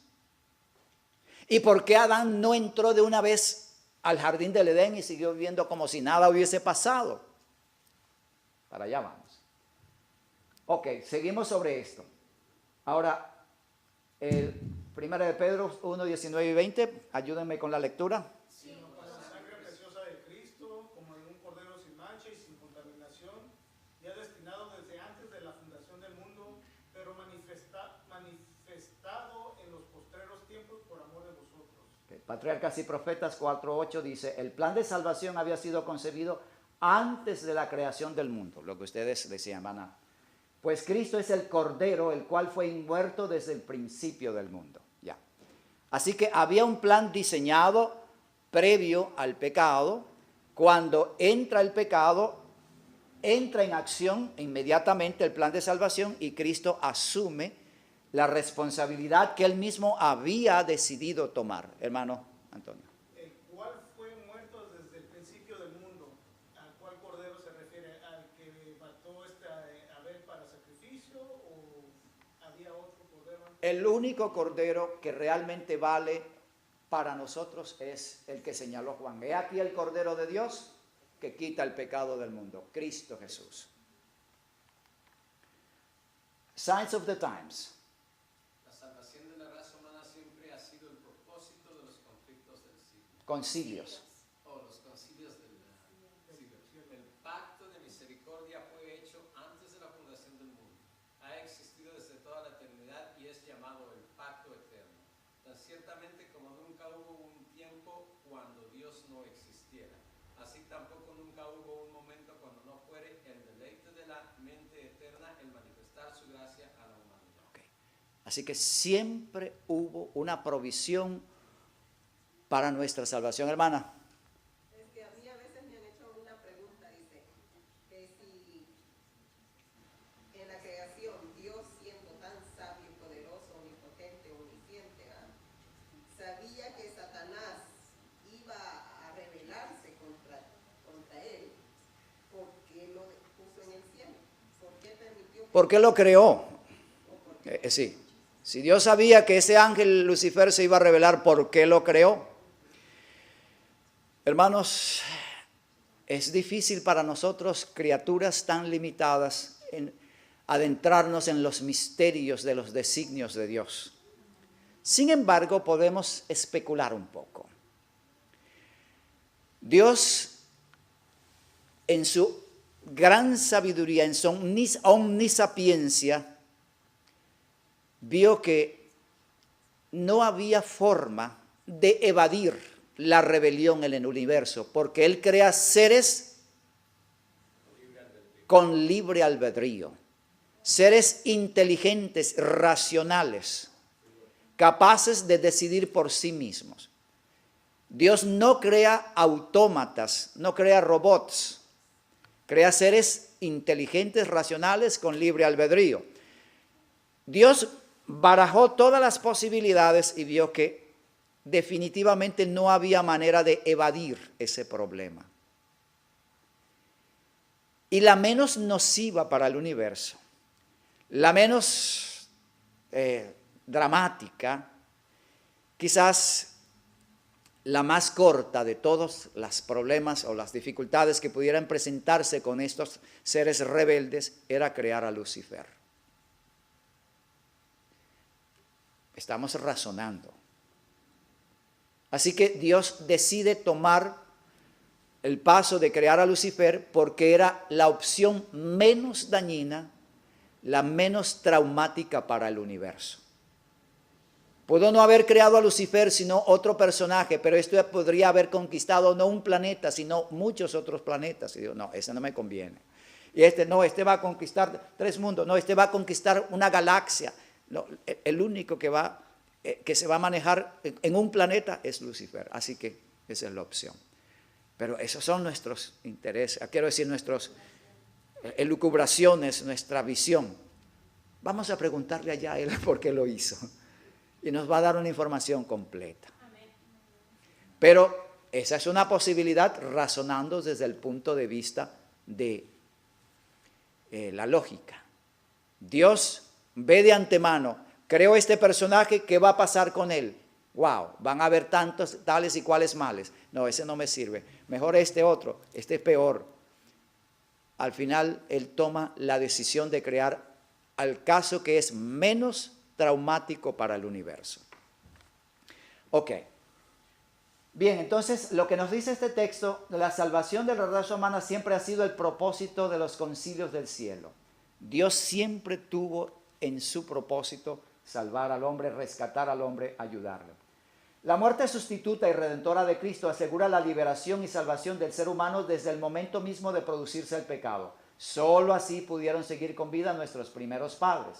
Speaker 1: ¿Y por qué Adán no entró de una vez al jardín del Edén y siguió viviendo como si nada hubiese pasado? Para allá vamos. Ok, seguimos sobre esto. Ahora, el 1 de Pedro 1, 19 y 20, ayúdenme con la lectura.
Speaker 5: Con la sangre preciosa de Cristo, como de un cordero sin mancha y sin contaminación, ya destinado desde antes de la fundación del mundo, pero manifestado en los postreros tiempos por amor de vosotros.
Speaker 1: Okay. Patriarcas y Profetas 4:8 dice, el plan de salvación había sido concebido antes de la creación del mundo, lo que ustedes decían, hermana. Pues Cristo es el Cordero, el cual fue muerto desde el principio del mundo. Ya. Así que había un plan diseñado previo al pecado. Cuando entra el pecado, entra en acción inmediatamente el plan de salvación y Cristo asume la responsabilidad que él mismo había decidido tomar. Hermano Antonio.
Speaker 5: El cual fue muerto desde el principio del mundo. ¿Al cual cordero se refiere? ¿Al que mató Abel para sacrificio o había otro cordero?
Speaker 1: El único cordero que realmente vale para nosotros es el que señaló Juan. He aquí el Cordero de Dios que quita el pecado del mundo, Cristo Jesús. Signs of the times.
Speaker 3: La salvación de la raza humana siempre ha sido el propósito de los conflictos del siglo.
Speaker 1: Concilios.
Speaker 3: O los concilios del siglo. El pacto de misericordia fue hecho antes de la fundación del mundo. Ha existido desde toda la eternidad y es llamado el pacto eterno. Tan ciertamente como nunca hubo un tiempo cuando Dios no existiera, así tampoco nunca hubo un momento cuando no fuere el deleite de la mente eterna el manifestar su gracia a la humanidad.
Speaker 1: Okay. Así que siempre hubo una provisión para nuestra salvación, hermana.
Speaker 6: Es que a mí a veces me han hecho una pregunta, dice, que si en la creación Dios siendo tan sabio, poderoso, omnipotente, omnisciente, sabía que Satanás iba a rebelarse contra él, ¿por qué lo puso en el cielo? ¿Por qué permitió?
Speaker 1: ¿Por qué lo creó? Sí. Si Dios sabía que ese ángel Lucifer se iba a rebelar, ¿por qué lo creó? Hermanos, es difícil para nosotros, criaturas tan limitadas, adentrarnos en los misterios de los designios de Dios. Sin embargo, podemos especular un poco. Dios, en su gran sabiduría, en su omnisapiencia, vio que no había forma de evadir la rebelión en el universo, porque Él crea seres con libre albedrío, seres inteligentes, racionales, capaces de decidir por sí mismos. Dios no crea autómatas, no crea robots, crea seres inteligentes, racionales, con libre albedrío. Dios barajó todas las posibilidades y vio que definitivamente no había manera de evadir ese problema. Y la menos nociva para el universo, la menos dramática, quizás la más corta de todos los problemas o las dificultades que pudieran presentarse con estos seres rebeldes, era crear a Lucifer. Estamos razonando. Así que Dios decide tomar el paso de crear a Lucifer porque era la opción menos dañina, la menos traumática para el universo. Pudo no haber creado a Lucifer, sino otro personaje, pero esto podría haber conquistado no un planeta, sino muchos otros planetas. Y digo, no, ese no me conviene. Y este va a conquistar 3 mundos, no, este va a conquistar una galaxia. No, el único que se va a manejar en un planeta es Lucifer, así que esa es la opción. Pero esos son nuestros intereses, quiero decir nuestras elucubraciones, nuestra visión. Vamos a preguntarle allá a él por qué lo hizo y nos va a dar una información completa. Pero esa es una posibilidad razonando desde el punto de vista de la lógica. Dios ve de antemano, creó este personaje, ¿qué va a pasar con él? Wow, van a haber tantos, tales y cuales males. No, ese no me sirve. Mejor este otro, este es peor. Al final, él toma la decisión de crear al caso que es menos traumático para el universo. Ok. Bien, entonces, lo que nos dice este texto, la salvación de la raza humana siempre ha sido el propósito de los concilios del cielo. Dios siempre tuvo en su propósito salvar al hombre, rescatar al hombre, ayudarle. La muerte sustituta y redentora de Cristo asegura la liberación y salvación del ser humano desde el momento mismo de producirse el pecado. Solo así pudieron seguir con vida nuestros primeros padres.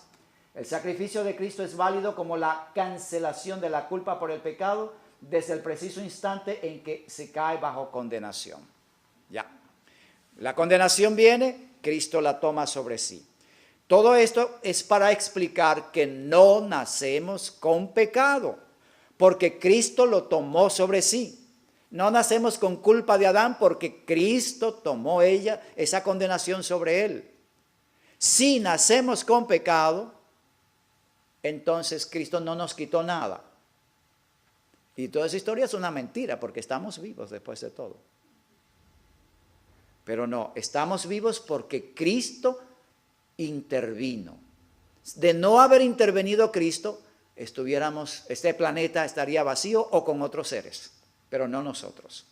Speaker 1: El sacrificio de Cristo es válido como la cancelación de la culpa por el pecado desde el preciso instante en que se cae bajo condenación. Ya. La condenación viene, Cristo la toma sobre sí. Todo esto es para explicar que no nacemos con pecado, porque Cristo lo tomó sobre sí. No nacemos con culpa de Adán porque Cristo tomó esa condenación sobre él. Si nacemos con pecado, entonces Cristo no nos quitó nada. Y toda esa historia es una mentira porque estamos vivos después de todo. Pero no, estamos vivos porque Cristo intervino. De no haber intervenido Cristo, este planeta estaría vacío o con otros seres, pero no nosotros.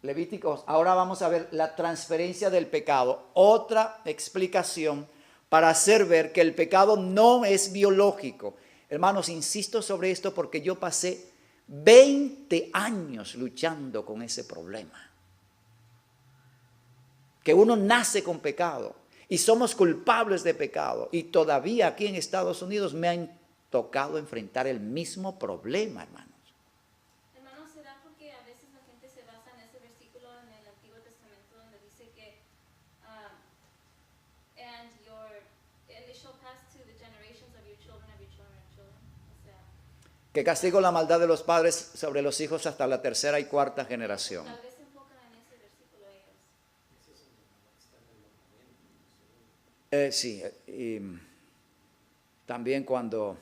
Speaker 1: Levíticos, ahora vamos a ver la transferencia del pecado, otra explicación para hacer ver que el pecado no es biológico. Hermanos, insisto sobre esto porque yo pasé 20 años luchando con ese problema. Que uno nace con pecado y somos culpables de pecado. Y todavía aquí en Estados Unidos me han tocado enfrentar el mismo problema, hermanos.
Speaker 2: Hermanos, ¿será porque a veces la gente se basa en ese versículo en el Antiguo Testamento donde dice que and it shall pass to the generations of your children, of your children, of children? O sea,
Speaker 1: Que castigo la maldad de los padres sobre los hijos hasta la tercera y cuarta generación.
Speaker 2: tal vez se enfocan en ese versículo ellos.
Speaker 1: Sí, y también cuando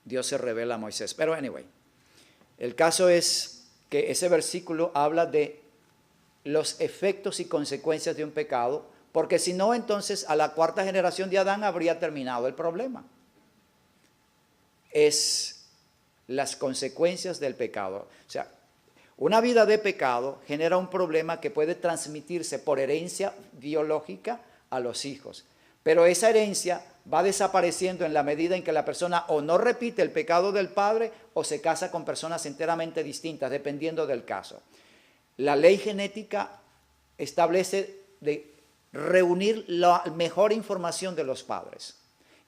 Speaker 1: Dios se revela a Moisés. Pero anyway, el caso es que ese versículo habla de los efectos y consecuencias de un pecado, porque si no, entonces a la cuarta generación de Adán habría terminado el problema. Es las consecuencias del pecado. O sea, una vida de pecado genera un problema que puede transmitirse por herencia biológica a los hijos. Pero esa herencia va desapareciendo en la medida en que la persona o no repite el pecado del padre o se casa con personas enteramente distintas, dependiendo del caso. La ley genética establece de reunir la mejor información de los padres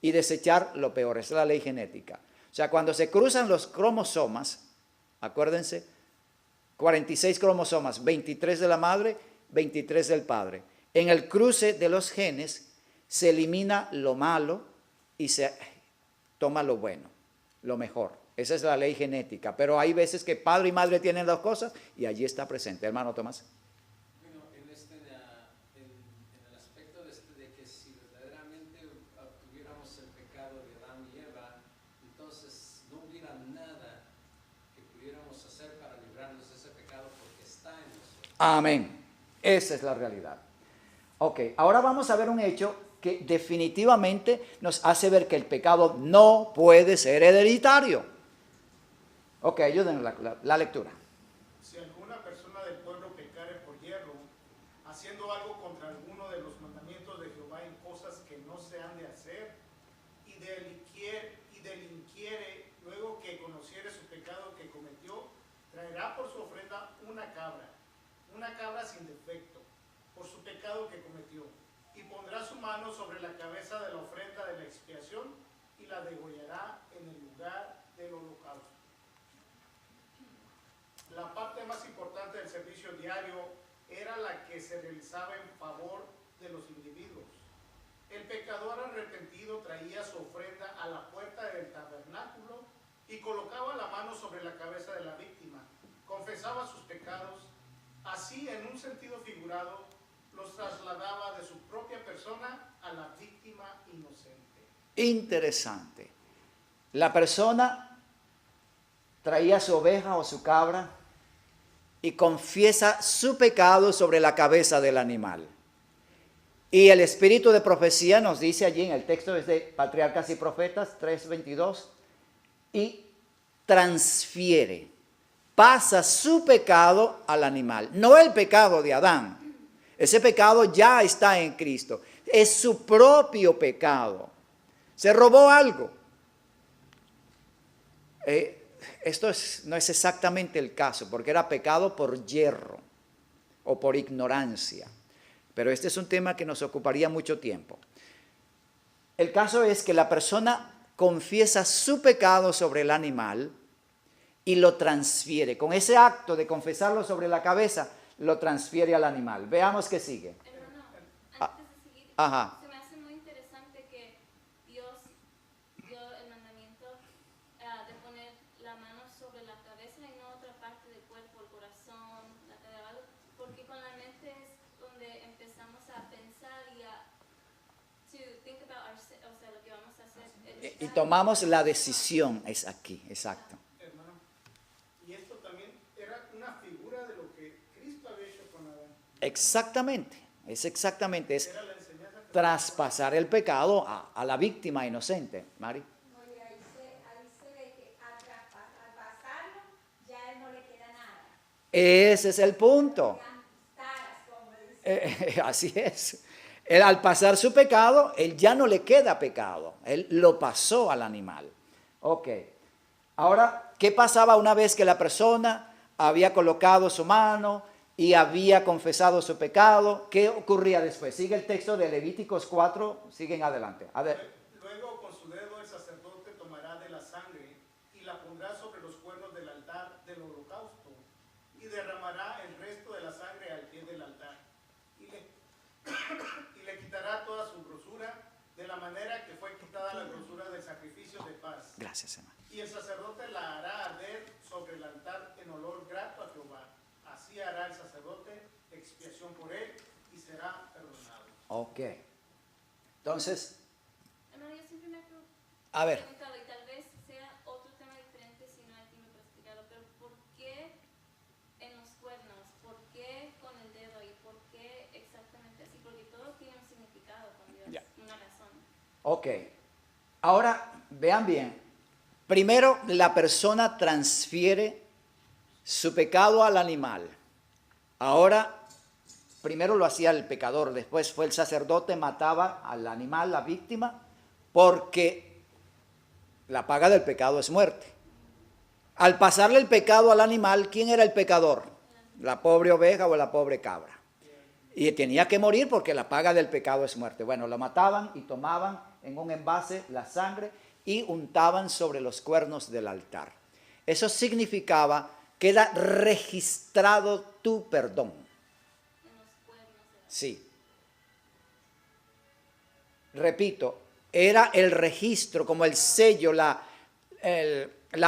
Speaker 1: y desechar lo peor. Esa es la ley genética. O sea, cuando se cruzan los cromosomas, acuérdense, 46 cromosomas, 23 de la madre, 23 del padre. En el cruce de los genes se elimina lo malo y se toma lo bueno, lo mejor. Esa es la ley genética. Pero hay veces que padre y madre tienen las cosas y allí está presente. Hermano Tomás.
Speaker 3: Bueno, en el aspecto de que si verdaderamente obtuviéramos el pecado de Adán y Eva, entonces no hubiera nada que pudiéramos hacer para librarnos de ese pecado porque está en nosotros.
Speaker 1: Amén. Esa es la realidad. Ok, ahora vamos a ver un hecho que definitivamente nos hace ver que el pecado no puede ser hereditario. Ok, ayúdenme la lectura.
Speaker 5: Si alguna persona del pueblo pecare por hierro, haciendo algo contra alguno de los mandamientos de Jehová en cosas que no se han de hacer, y delinquiere luego que conociere su pecado que cometió, traerá por su ofrenda una cabra sin defecto, por su pecado que cometió, y pondrá su mano sobre la cabeza de la ofrenda de la expiación y la degollará en el lugar del holocausto. La parte más importante del servicio diario era la que se realizaba en favor de los individuos. El pecador arrepentido traía su ofrenda a la puerta del tabernáculo y colocaba la mano sobre la cabeza de la víctima, confesaba sus pecados, así en un sentido figurado los trasladaba de su propia persona a la víctima inocente.
Speaker 1: Interesante. La persona traía su oveja o su cabra y confiesa su pecado sobre la cabeza del animal. Y el espíritu de profecía nos dice allí en el texto es de Patriarcas y Profetas 3:22, y transfiere, pasa su pecado al animal, no el pecado de Adán. Ese pecado ya está en Cristo, es su propio pecado. Se robó algo, Esto no es exactamente el caso, porque era pecado por yerro o por ignorancia. Pero este es un tema que nos ocuparía mucho tiempo. El caso es que la persona confiesa su pecado sobre el animal y lo transfiere. Con ese acto de confesarlo sobre la cabeza, lo transfiere al animal. Veamos qué sigue.
Speaker 2: Hermano, antes de seguir,
Speaker 1: Ajá.
Speaker 2: se me hace muy interesante que Dios dio el mandamiento de poner la mano sobre la cabeza y no otra parte del cuerpo, el corazón, la cadera, porque con la mente es donde empezamos a pensar y a to think about o sea, lo que vamos a hacer.
Speaker 1: Y tomamos la decisión, es aquí, exacto.
Speaker 5: Hermano, y esto también era una figura de lo que Cristo había hecho con Adán.
Speaker 1: Exactamente, es
Speaker 5: Era la enseñanza que
Speaker 1: traspasar el pecado a la víctima inocente. Mari.
Speaker 7: Oye, ahí se ve que al pasarlo ya él no le queda nada.
Speaker 1: Ese es el punto.
Speaker 7: Taras, como dice.
Speaker 1: Así es. Él, al pasar su pecado, él ya no le queda pecado. Él lo pasó al animal. Ok. Ahora, ¿qué pasaba una vez que la persona había colocado su mano y había confesado su pecado? ¿Qué ocurría después? Sigue el texto de Levíticos 4. Siguen adelante. A ver.
Speaker 5: luego con su dedo el sacerdote tomará de la sangre y la pondrá sobre los cuernos del altar del holocausto y derramará el resto de la sangre al pie del altar y le quitará toda su grosura de la manera que fue quitada la grosura del sacrificio de paz.
Speaker 1: Gracias, hermano.
Speaker 5: Y el sacerdote la hará arder sobre el altar en olor grato a Jehová. Así hará el sacerdote expiación por él y será perdonado.
Speaker 1: Ok. Entonces,
Speaker 2: Hermano, yo siempre me he
Speaker 1: a ver.
Speaker 2: preguntado, y tal vez sea otro tema diferente si no hay tiempo para explicarlo, pero ¿por qué en los cuernos? ¿Por qué con el dedo? ¿Y por qué exactamente así? Porque todo tiene un significado con Dios,
Speaker 1: Ya.
Speaker 2: una razón.
Speaker 1: Ok. Ahora, vean bien. Primero, la persona transfiere su pecado al animal. Ahora, primero lo hacía el pecador, después fue el sacerdote, mataba al animal, la víctima, porque la paga del pecado es muerte. Al pasarle el pecado al animal, ¿quién era el pecador? La pobre oveja o la pobre cabra. Y tenía que morir porque la paga del pecado es muerte. Bueno, lo mataban y tomaban en un envase la sangre y untaban sobre los cuernos del altar. Eso significaba que era registrado tu perdón.
Speaker 2: En los cuernos de la...
Speaker 1: Sí. Repito, era el registro, como el sello, la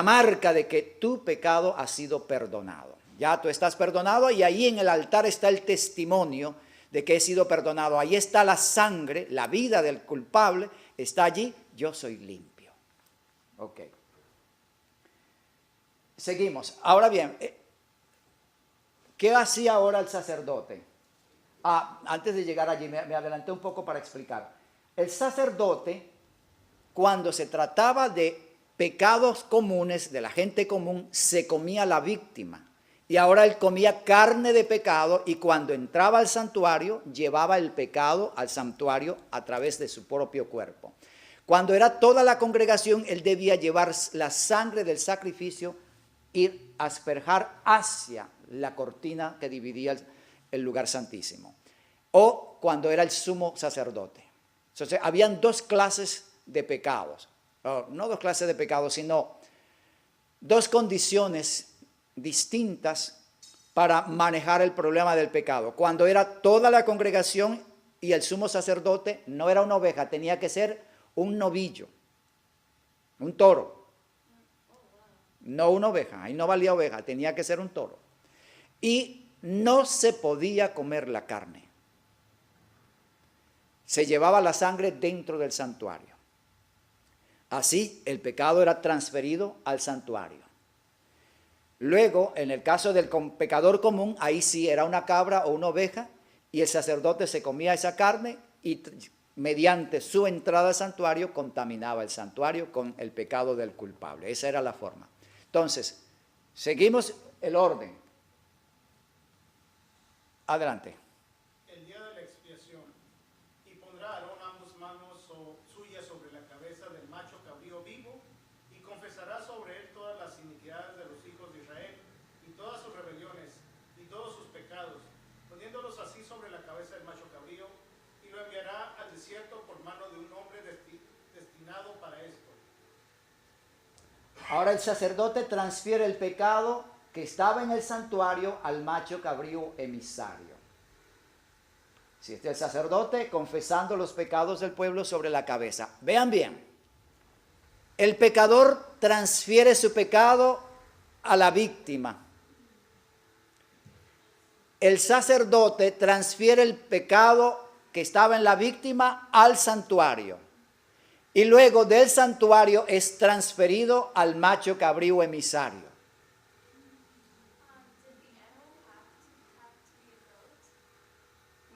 Speaker 1: marca de que tu pecado ha sido perdonado. Ya tú estás perdonado y ahí en el altar está el testimonio de que he sido perdonado. Ahí está la sangre, la vida del culpable, está allí, yo soy limpio. Ok. Seguimos. Ahora bien, ¿qué hacía ahora el sacerdote? Antes de llegar allí, me adelanté un poco para explicar. El sacerdote, cuando se trataba de pecados comunes de la gente común, se comía la víctima. Y ahora él comía carne de pecado y cuando entraba al santuario, llevaba el pecado al santuario a través de su propio cuerpo. Cuando era toda la congregación, él debía llevar la sangre del sacrificio y asperjar hacia la cortina que dividía el lugar santísimo. O cuando era el sumo sacerdote. Entonces, habían dos clases de pecados. No dos clases de pecados, sino dos condiciones distintas para manejar el problema del pecado. Cuando era toda la congregación y el sumo sacerdote, no era una oveja, tenía que ser un novillo, un toro. No una oveja, ahí no valía oveja, tenía que ser un toro. Y no se podía comer la carne. Se llevaba la sangre dentro del santuario. Así el pecado era transferido al santuario. Luego, en el caso del pecador común, ahí sí era una cabra o una oveja y el sacerdote se comía esa carne y mediante su entrada al santuario contaminaba el santuario con el pecado del culpable. Esa era la forma. Entonces, seguimos el orden. Adelante.
Speaker 5: El día de la expiación, y pondrá Aarón ambas manos suyas sobre la cabeza del macho cabrío vivo, y confesará sobre él todas cabeza del macho cabrío y lo enviará al desierto por mano de un hombre destinado para esto.
Speaker 1: Ahora el sacerdote transfiere el pecado que estaba en el santuario al macho cabrío emisario. Si este es el sacerdote confesando los pecados del pueblo sobre la cabeza. Vean bien, el pecador transfiere su pecado a la víctima. El sacerdote transfiere el pecado que estaba en la víctima al santuario. Y luego del santuario es transferido al macho cabrío emisario.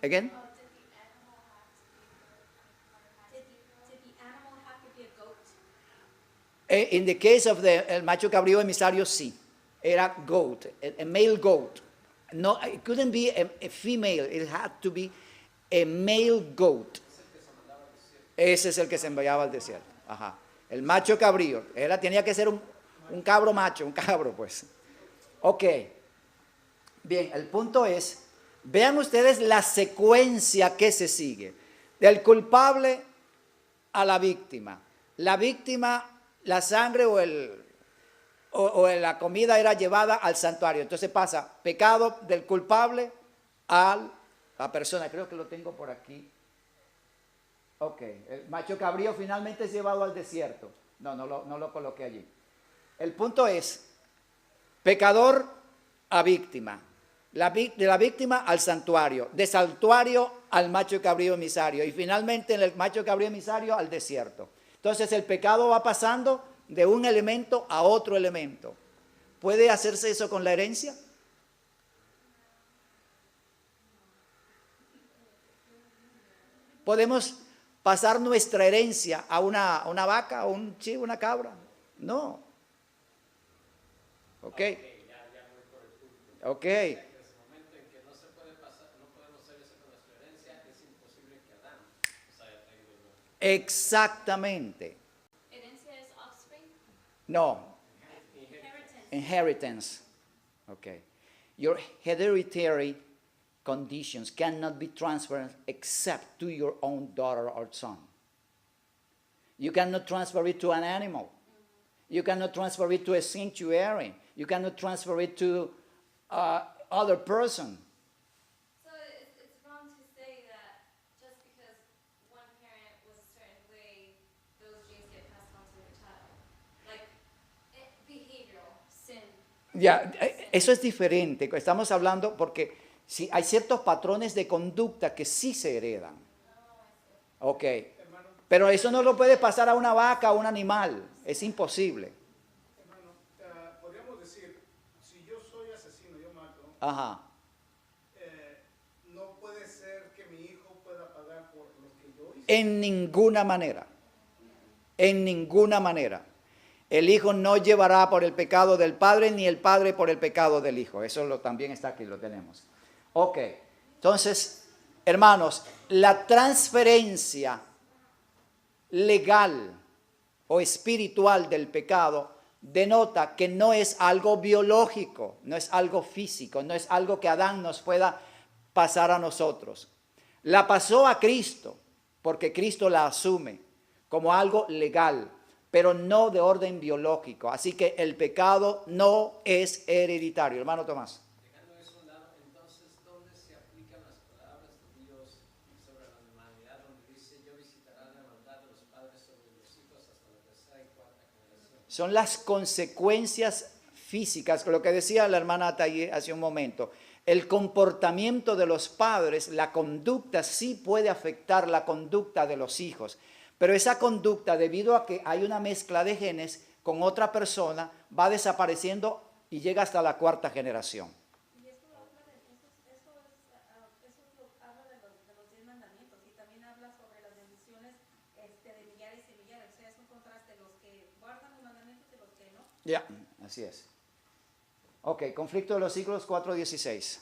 Speaker 1: Again?
Speaker 7: Did the animal have to be a goat?
Speaker 1: In the case of el macho cabrío emisario, sí. Era goat, a male goat. No, it couldn't be a female. It had to be a male goat. Ese es el que se enviaba al desierto. Ajá. El macho cabrío. Tenía que ser un cabro macho, un cabro, pues. Ok. Bien, el punto es, vean ustedes la secuencia que se sigue. Del culpable a la víctima. La víctima, la sangre o la comida era llevada al santuario. Entonces pasa pecado del culpable a la persona. Creo que lo tengo por aquí. Ok, el macho cabrío finalmente es llevado al desierto. No lo coloqué allí. El punto es, pecador a víctima. De la víctima al santuario. De santuario al macho cabrío emisario. Y finalmente en el macho cabrío emisario al desierto. Entonces el pecado va pasando de un elemento a otro elemento. ¿Puede hacerse eso con la herencia? ¿Podemos pasar nuestra herencia a una vaca, a un chivo, una cabra? No. Ok. Ok.
Speaker 3: En ese momento en que no se puede pasar, no podemos hacer eso con nuestra herencia, es imposible que Adán haya traído el
Speaker 1: Exactamente.
Speaker 2: ¿Herencia es offspring?
Speaker 1: No.
Speaker 2: Inheritance.
Speaker 1: Inheritance. Okay. Your hereditary conditions cannot be transferred except to your own daughter or son. You cannot transfer it to an animal. You cannot transfer it to a sanctuary. You cannot transfer it to other person.
Speaker 2: So it's wrong to say that just because one parent was a certain way, those genes get passed on to their child. Like, behavioral, sin.
Speaker 1: Ya, eso es diferente. Estamos hablando porque sí, hay ciertos patrones de conducta que sí se heredan. Ok. Pero eso no lo puede pasar a una vaca, a un animal. Es imposible.
Speaker 5: Hermano, podríamos decir, si yo soy asesino, yo mato,
Speaker 1: Ajá.
Speaker 5: no puede ser que mi hijo pueda pagar por lo que yo hice.
Speaker 1: En ninguna manera. En ninguna manera. El hijo no llevará por el pecado del padre, ni el padre por el pecado del hijo. Eso también está aquí, lo tenemos. Ok. Entonces, hermanos, la transferencia legal o espiritual del pecado denota que no es algo biológico, no es algo físico, no es algo que Adán nos pueda pasar a nosotros. La pasó a Cristo, porque Cristo la asume como algo legal, pero no de orden biológico. Así que el pecado no es hereditario. Hermano Tomás.
Speaker 3: Dejando eso a un lado, entonces, ¿dónde se aplican las palabras de Dios sobre la humanidad, donde dice, yo visitaré la maldad de los padres sobre los hijos hasta la tercera y cuarta generación?
Speaker 1: Son las consecuencias físicas, lo que decía la hermana Ataí hace un momento. El comportamiento de los padres, la conducta sí puede afectar la conducta de los hijos, pero esa conducta, debido a que hay una mezcla de genes con otra persona, va desapareciendo y llega hasta la cuarta generación.
Speaker 7: Y eso habla de, habla de los 10 mandamientos y también habla sobre las bendiciones de millares y millares. O sea, es un contraste, los que guardan los mandamientos y los que no.
Speaker 1: Ya, así es. Ok, conflicto de los siglos 4:16.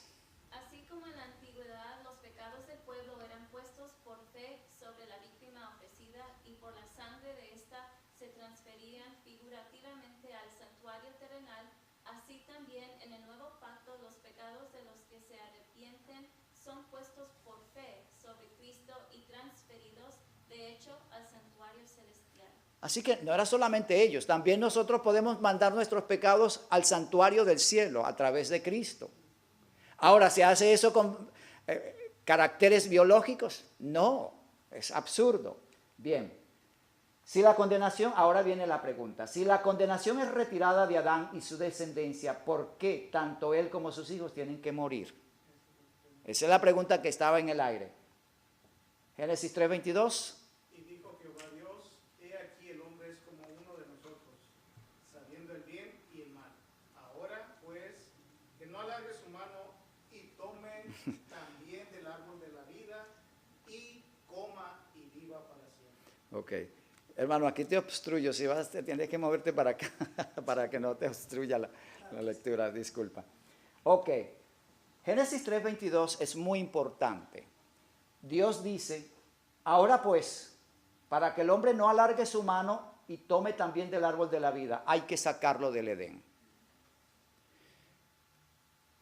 Speaker 2: Así como en la antigüedad los pecados del pueblo eran puestos por fe sobre la víctima ofrecida y por la sangre de ésta se transferían figurativamente al santuario terrenal, así también en el nuevo pacto los pecados de los que se arrepienten son puestos por fe de hecho, al santuario celestial.
Speaker 1: Así que no era solamente ellos, también nosotros podemos mandar nuestros pecados al santuario del cielo a través de Cristo. Ahora, ¿se hace eso con caracteres biológicos? No, es absurdo. Bien, si la condenación, ahora viene la pregunta, si la condenación es retirada de Adán y su descendencia, ¿por qué tanto él como sus hijos tienen que morir? Esa es la pregunta que estaba en el aire. Génesis 3:22.
Speaker 5: Y dijo Jehová Dios, he aquí el hombre es como uno de nosotros, sabiendo el bien y el mal. Ahora pues, que no alargue su mano y tome también del árbol de la vida y coma y viva para siempre.
Speaker 1: Ok. Hermano, aquí te obstruyo. Si vas, tienes que moverte para acá para que no te obstruya la lectura. Disculpa. Ok. Génesis 3:22 es muy importante. Dios dice, ahora pues, para que el hombre no alargue su mano y tome también del árbol de la vida, hay que sacarlo del Edén.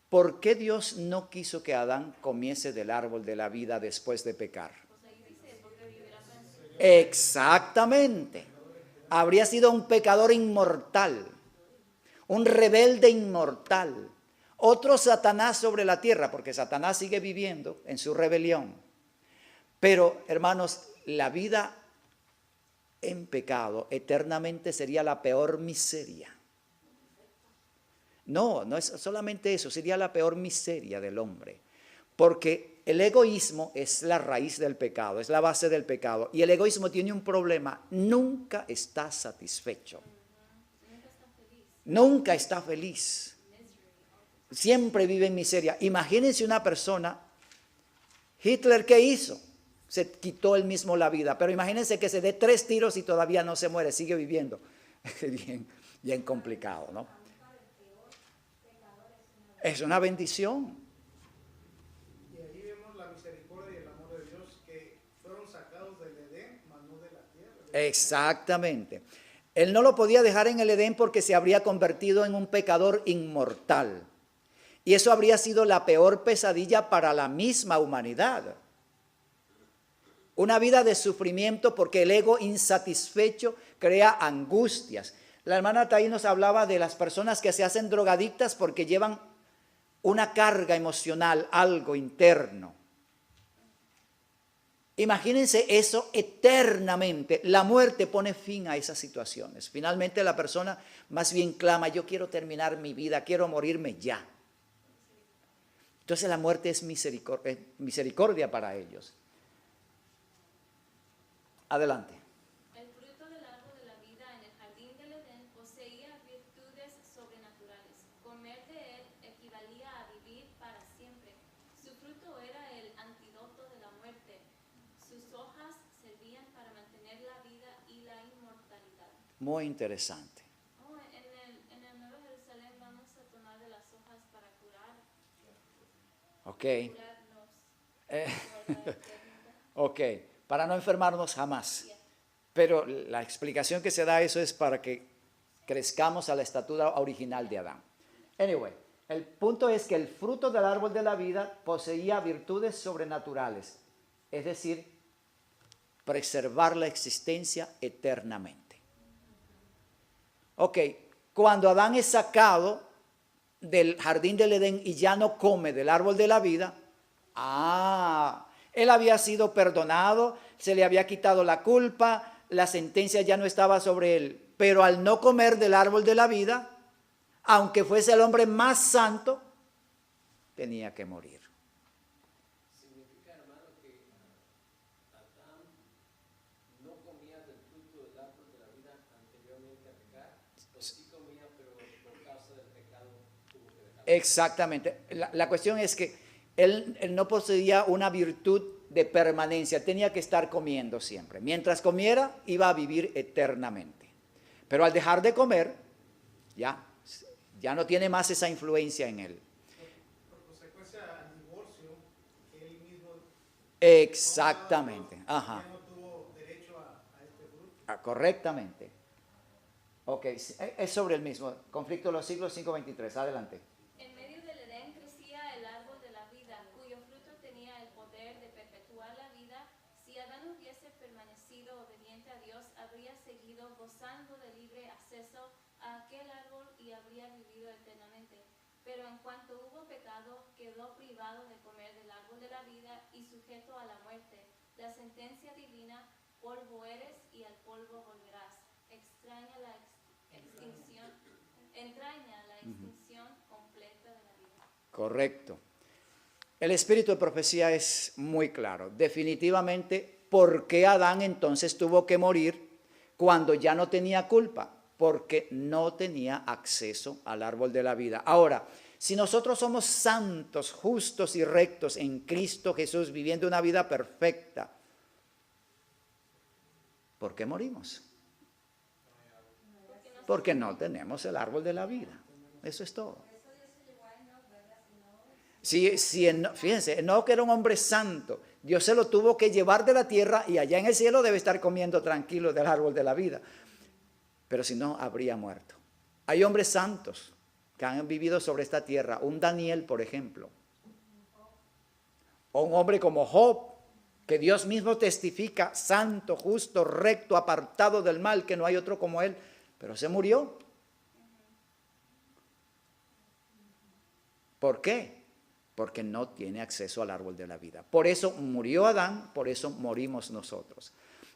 Speaker 1: ¿Por qué Dios no quiso que Adán comiese del árbol de la vida después de pecar?
Speaker 2: Pues ahí dice, porque vivirá para siempre.
Speaker 1: Exactamente. Habría sido un pecador inmortal, un rebelde inmortal, otro Satanás sobre la tierra, porque Satanás sigue viviendo en su rebelión. Pero, hermanos, la vida en pecado eternamente sería la peor miseria. No, no es solamente eso, sería la peor miseria del hombre. Porque el egoísmo es la raíz del pecado, es la base del pecado. Y el egoísmo tiene un problema, nunca está satisfecho. Nunca está feliz. Siempre vive en miseria. Imagínense una persona, Hitler, ¿qué hizo? Se quitó él mismo la vida, pero imagínense que se dé 3 tiros y todavía no se muere, sigue viviendo. Bien complicado, ¿no? Es una bendición.
Speaker 5: Y ahí vemos la misericordia y el amor de Dios que fueron sacados del Edén, mas no de la tierra.
Speaker 1: Exactamente. Él no lo podía dejar en el Edén porque se habría convertido en un pecador inmortal. Y eso habría sido la peor pesadilla para la misma humanidad. Una vida de sufrimiento porque el ego insatisfecho crea angustias. La hermana Taí nos hablaba de las personas que se hacen drogadictas porque llevan una carga emocional, algo interno. Imagínense eso eternamente. La muerte pone fin a esas situaciones. Finalmente la persona más bien clama, yo quiero terminar mi vida, quiero morirme ya. Entonces la muerte es misericordia para ellos. Adelante.
Speaker 2: El fruto del árbol de la vida en el jardín del Edén poseía virtudes sobrenaturales. Comer de él equivalía a vivir para siempre. Su fruto era el antídoto de la muerte. Sus hojas servían para mantener la vida y la inmortalidad.
Speaker 1: Muy interesante.
Speaker 2: Oh, en el Nuevo Jerusalén vamos a tomar de las hojas para curarnos.
Speaker 1: Ok. Ok. Para no enfermarnos jamás. Pero la explicación que se da a eso es para que crezcamos a la estatura original de Adán. Anyway, el punto es que el fruto del árbol de la vida poseía virtudes sobrenaturales, es decir, preservar la existencia eternamente. Ok, cuando Adán es sacado del jardín del Edén y ya no come del árbol de la vida, él había sido perdonado, se le había quitado la culpa, la sentencia ya no estaba sobre él. Pero al no comer del árbol de la vida, aunque fuese el hombre más santo, tenía que morir.
Speaker 3: Significa, hermano, que Adán no comía del fruto del árbol de la vida anteriormente a pecar, o sí comía, pero por causa del pecado tuvo que dejarlo.
Speaker 1: Exactamente. La cuestión es que él no poseía una virtud de permanencia, tenía que estar comiendo siempre. Mientras comiera, iba a vivir eternamente. Pero al dejar de comer, ya no tiene más esa influencia en él.
Speaker 5: Por consecuencia al divorcio, él mismo
Speaker 1: Exactamente. Ajá.
Speaker 5: ya no tuvo derecho a este fruto.
Speaker 1: Correctamente. Ok, es sobre el mismo. Conflicto de los siglos 5:23. Adelante.
Speaker 2: En medio del Edén crecía el árbol de la vida, cuyo fruto tenía el poder de perpetuar la vida si Adán hubiese permanecido gozando de libre acceso a aquel árbol y habría vivido eternamente. Pero en cuanto hubo pecado, quedó privado de comer del árbol de la vida y sujeto a la muerte. La sentencia divina, polvo eres y al polvo volverás. Entraña la extinción completa de la vida.
Speaker 1: Correcto. El espíritu de profecía es muy claro. Definitivamente, ¿por qué Adán entonces tuvo que morir cuando ya no tenía culpa? Porque no tenía acceso al árbol de la vida. Ahora, si nosotros somos santos, justos y rectos en Cristo Jesús, viviendo una vida perfecta, ¿por qué morimos? Porque no tenemos el árbol de la vida. Eso es todo. Fíjense, Enoc era un hombre santo. Dios se lo tuvo que llevar de la tierra y allá en el cielo debe estar comiendo tranquilo del árbol de la vida. Pero si no, habría muerto. Hay hombres santos que han vivido sobre esta tierra. Un Daniel, por ejemplo. O un hombre como Job, que Dios mismo testifica, santo, justo, recto, apartado del mal, que no hay otro como él. Pero se murió. ¿Por qué? Porque no tiene acceso al árbol de la vida. Por eso murió Adán, por eso morimos nosotros.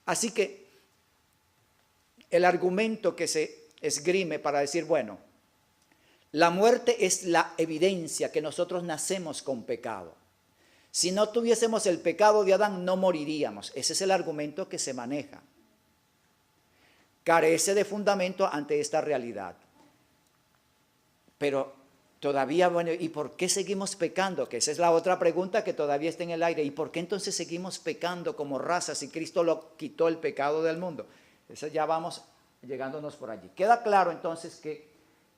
Speaker 1: Así que el argumento que se esgrime para decir, bueno, la muerte es la evidencia que nosotros nacemos con pecado. Si no tuviésemos el pecado de Adán, no moriríamos. Ese es el argumento que se maneja. Carece de fundamento ante esta realidad. Pero todavía, bueno, ¿y por qué seguimos pecando? Que esa es la otra pregunta que todavía está en el aire. ¿Y por qué entonces seguimos pecando como raza si Cristo lo quitó el pecado del mundo? Eso ya vamos llegándonos por allí. Queda claro entonces que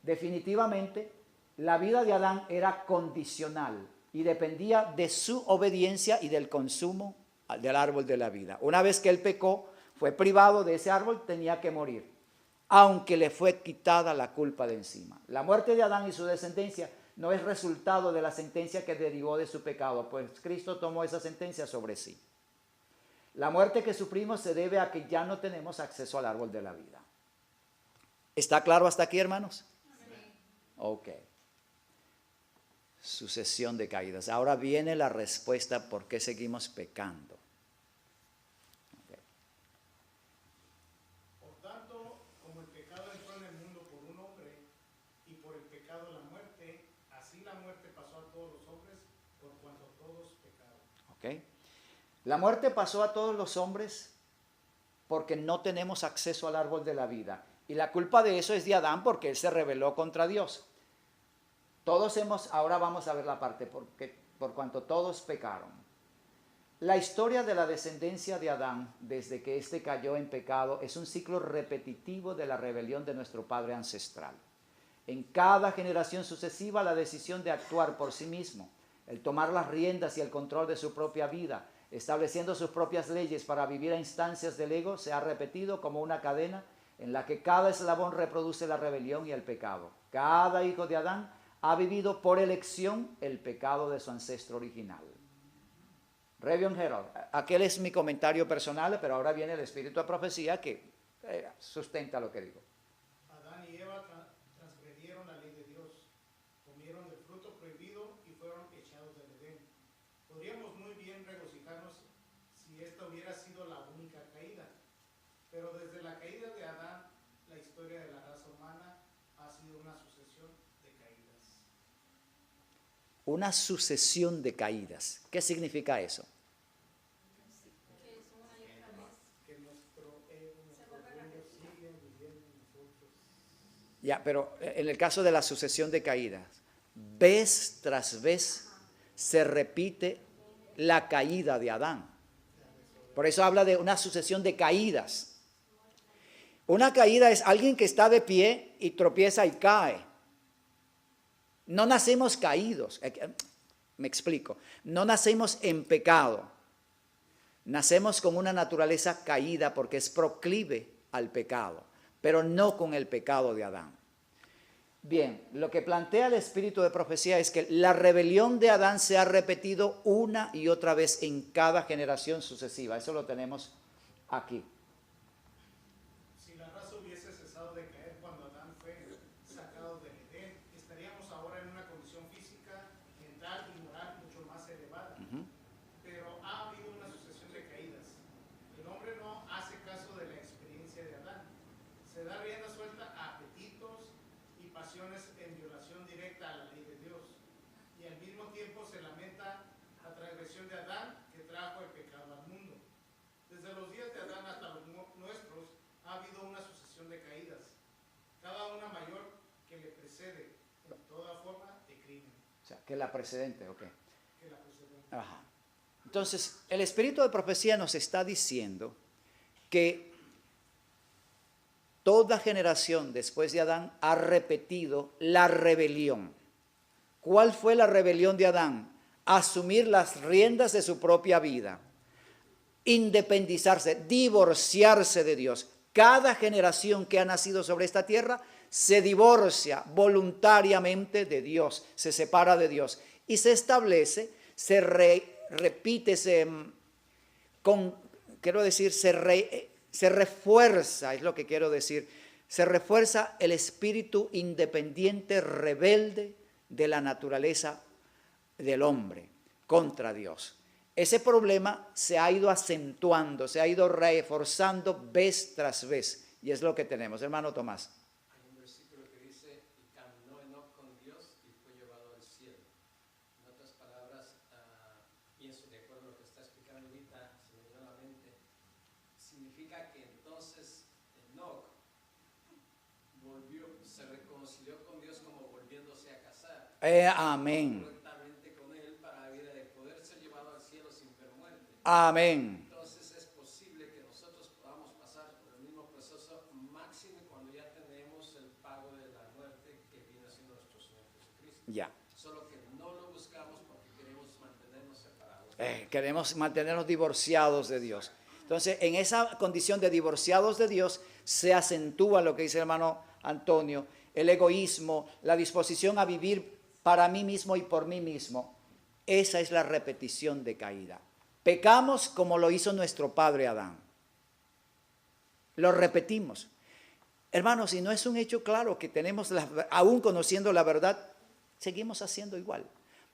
Speaker 1: definitivamente la vida de Adán era condicional y dependía de su obediencia y del consumo del árbol de la vida. Una vez que él pecó, fue privado de ese árbol, tenía que morir, aunque le fue quitada la culpa de encima. La muerte de Adán y su descendencia no es resultado de la sentencia que derivó de su pecado, pues Cristo tomó esa sentencia sobre sí. La muerte que sufrimos se debe a que ya no tenemos acceso al árbol de la vida. ¿Está claro hasta aquí, hermanos?
Speaker 2: Amén.
Speaker 1: Ok. Sucesión de caídas. Ahora viene la respuesta por qué seguimos pecando. La muerte pasó a todos los hombres porque no tenemos acceso al árbol de la vida. Y la culpa de eso es de Adán porque él se rebeló contra Dios. Ahora vamos a ver la parte por cuanto todos pecaron. La historia de la descendencia de Adán desde que éste cayó en pecado es un ciclo repetitivo de la rebelión de nuestro padre ancestral. En cada generación sucesiva la decisión de actuar por sí mismo, el tomar las riendas y el control de su propia vida, estableciendo sus propias leyes para vivir a instancias del ego, se ha repetido como una cadena en la que cada eslabón reproduce la rebelión y el pecado. Cada hijo de Adán ha vivido por elección el pecado de su ancestro original. Reverend Harold, aquel es mi comentario personal, pero ahora viene el espíritu de profecía que sustenta lo que digo.
Speaker 5: Adán y Eva transgredieron la ley de Dios, comieron del fruto prohibido y fueron echados del Edén. Podríamos muy bien regocijarnos si esta hubiera sido la única caída, pero desde la caída de Adán, la historia de la raza humana ha sido una sucesión de caídas.
Speaker 1: Una sucesión de caídas. ¿Qué significa eso?
Speaker 5: Que nuestro orgullo sigue viviendo en nosotros.
Speaker 1: Ya, pero en el caso de la sucesión de caídas, vez tras vez se repite la caída de Adán. Por eso habla de una sucesión de caídas. Una caída es alguien que está de pie y tropieza y cae. No nacemos caídos. Me explico. No nacemos en pecado. Nacemos con una naturaleza caída porque es proclive al pecado, pero no con el pecado de Adán. Bien, lo que plantea el espíritu de profecía es que la rebelión de Adán se ha repetido una y otra vez en cada generación sucesiva. Eso lo tenemos aquí.
Speaker 5: Si la raza hubiese donde da rienda suelta a apetitos y pasiones en violación directa a la ley de Dios. Y al mismo tiempo se lamenta la transgresión de Adán que trajo el pecado al mundo. Desde los días de Adán hasta los nuestros ha habido una sucesión de caídas, cada una mayor que le precede en toda forma de crimen.
Speaker 1: O sea, que la precedente, ok.
Speaker 5: Que la precede.
Speaker 1: Ajá. Entonces, el espíritu de profecía nos está diciendo que toda generación después de Adán ha repetido la rebelión. ¿Cuál fue la rebelión de Adán? Asumir las riendas de su propia vida, independizarse, divorciarse de Dios. Cada generación que ha nacido sobre esta tierra se divorcia voluntariamente de Dios, se separa de Dios y se establece, se repite, se refuerza, es lo que quiero decir, se refuerza el espíritu independiente, rebelde de la naturaleza del hombre contra Dios. Ese problema se ha ido acentuando, se ha ido reforzando vez tras vez, y es lo que tenemos. Hermano Tomás.
Speaker 3: Hay un versículo que dice, y caminó Enoc con Dios y fue llevado al cielo. En otras palabras, pienso de acuerdo a lo que está explicando ahorita, se me vino a la mente, significa que entonces Enoc se reconcilió con Dios como volviéndose a casar.
Speaker 1: Amén.
Speaker 3: Correctamente con él para de poder ser llevado al cielo sin ver muerte.
Speaker 1: Amén.
Speaker 3: Entonces es posible que nosotros podamos pasar por el mismo proceso máximo cuando ya tenemos el pago de la muerte que viene siendo nuestro Señor Jesucristo.
Speaker 1: Ya.
Speaker 3: Solo que no lo buscamos porque queremos mantenernos separados.
Speaker 1: Queremos mantenernos divorciados de Dios. Entonces, en esa condición de divorciados de Dios, se acentúa lo que dice el hermano Antonio, el egoísmo, la disposición a vivir para mí mismo y por mí mismo. Esa es la repetición de caída. Pecamos como lo hizo nuestro padre Adán. Lo repetimos. Hermanos, si no es un hecho claro que tenemos, aún conociendo la verdad, seguimos haciendo igual,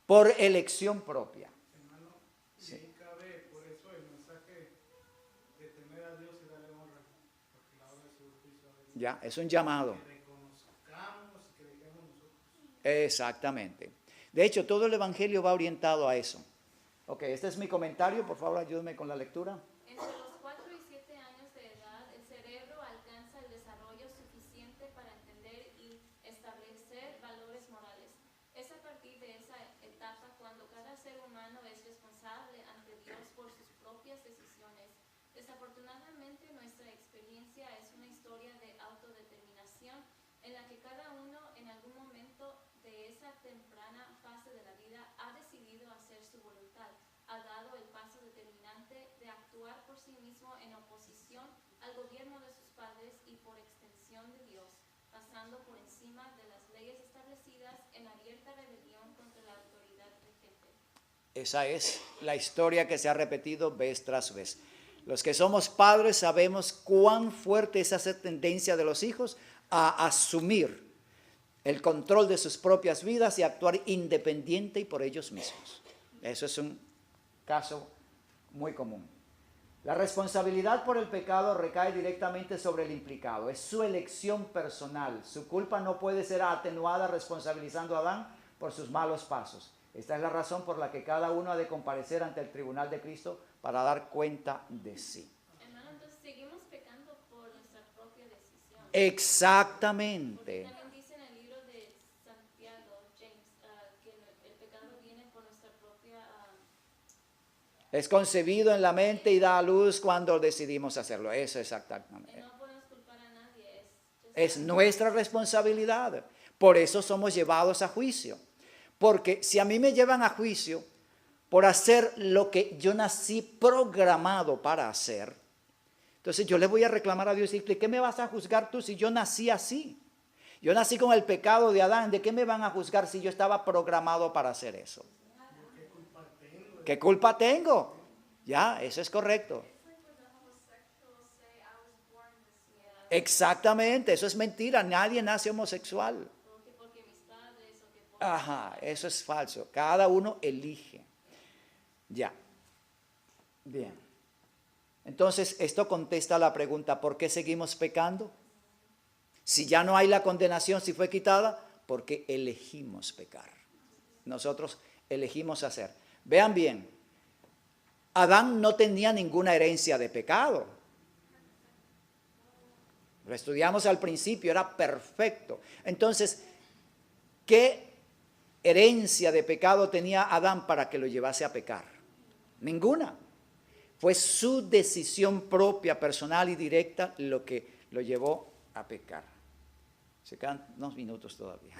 Speaker 1: por elección propia.
Speaker 5: Hermano, y ahí cabe por eso el mensaje de temer a Dios y darle honra, porque la hora de su juicio ha venido.
Speaker 1: Ya, es un llamado.
Speaker 5: Que reconozcamos y que dejemos nosotros.
Speaker 1: Exactamente. De hecho, todo el Evangelio va orientado a eso. Ok, este es mi comentario. Por favor, ayúdeme con la lectura.
Speaker 2: Entre los 4 y 7 años de edad, el cerebro alcanza el desarrollo suficiente para entender y establecer valores morales. Es a partir de esa etapa cuando cada ser humano es responsable ante Dios por sus propias decisiones. Desafortunadamente, nuestra experiencia es una historia de autodeterminación en la que cada uno en algún momento de esa temprana fase de la vida ha decidido hacer su voluntad, ha dado el paso determinante de actuar por sí mismo en oposición al gobierno de sus padres y por extensión de Dios, pasando por encima de las leyes establecidas en abierta rebelión contra la autoridad vigente.
Speaker 1: Esa es la historia que se ha repetido vez tras vez. Los que somos padres sabemos cuán fuerte es esa tendencia de los hijos a asumir el control de sus propias vidas y actuar independiente y por ellos mismos. Eso es un caso muy común. La responsabilidad por el pecado recae directamente sobre el implicado. Es su elección personal. Su culpa no puede ser atenuada responsabilizando a Adán por sus malos pasos. Esta es la razón por la que cada uno ha de comparecer ante el tribunal de Cristo para dar cuenta de sí.
Speaker 2: Hermano, entonces seguimos pecando por nuestra propia decisión.
Speaker 1: Exactamente.
Speaker 2: También dice en el libro de Santiago, James, que el pecado viene por nuestra propia...
Speaker 1: Es concebido en la mente y da a luz cuando decidimos hacerlo. Eso exactamente.
Speaker 2: no podemos culpar a nadie,
Speaker 1: Es nuestra responsabilidad. Por eso somos llevados a juicio. Porque si a mí me llevan a juicio por hacer lo que yo nací programado para hacer, entonces yo le voy a reclamar a Dios y decirle, ¿qué me vas a juzgar tú si yo nací así? Yo nací con el pecado de Adán, ¿de qué me van a juzgar si yo estaba programado para hacer eso? ¿Qué culpa tengo? Ya, eso es correcto. Exactamente, eso es mentira, nadie nace homosexual. Ajá, eso es falso. Cada uno elige. Ya. Bien. Entonces, esto contesta la pregunta, ¿por qué seguimos pecando? Si ya no hay la condenación, si fue quitada, porque elegimos pecar. Nosotros elegimos hacer. Vean bien, Adán no tenía ninguna herencia de pecado. Lo estudiamos al principio, era perfecto. Entonces, ¿qué herencia de pecado tenía Adán para que lo llevase a pecar? Ninguna. Fue su decisión propia, personal y directa lo que lo llevó a pecar. Se quedan unos minutos todavía.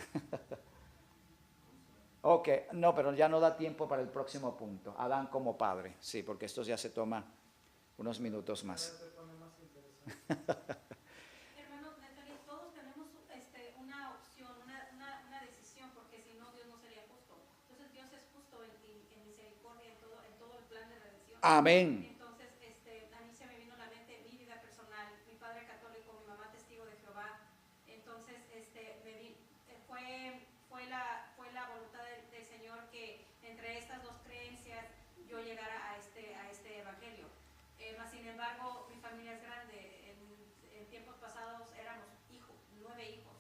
Speaker 1: Ok, no, pero ya no da tiempo para el próximo punto. Adán como padre, sí, porque esto ya se toma unos minutos más.
Speaker 7: Hermano Natalie, todos tenemos una opción, una decisión, porque si no, Dios no sería justo. Entonces, Dios es justo en misericordia en todo el plan de redención.
Speaker 1: Amén.
Speaker 7: Entonces, a mí se me vino a la mente mi vida personal, mi padre católico, mi mamá testigo de Jehová. Entonces, fue la voluntad del Señor que entre estas dos creencias yo llegara a este evangelio. Mas, sin embargo, mi familia es grande. En tiempos pasados éramos 9 hijos.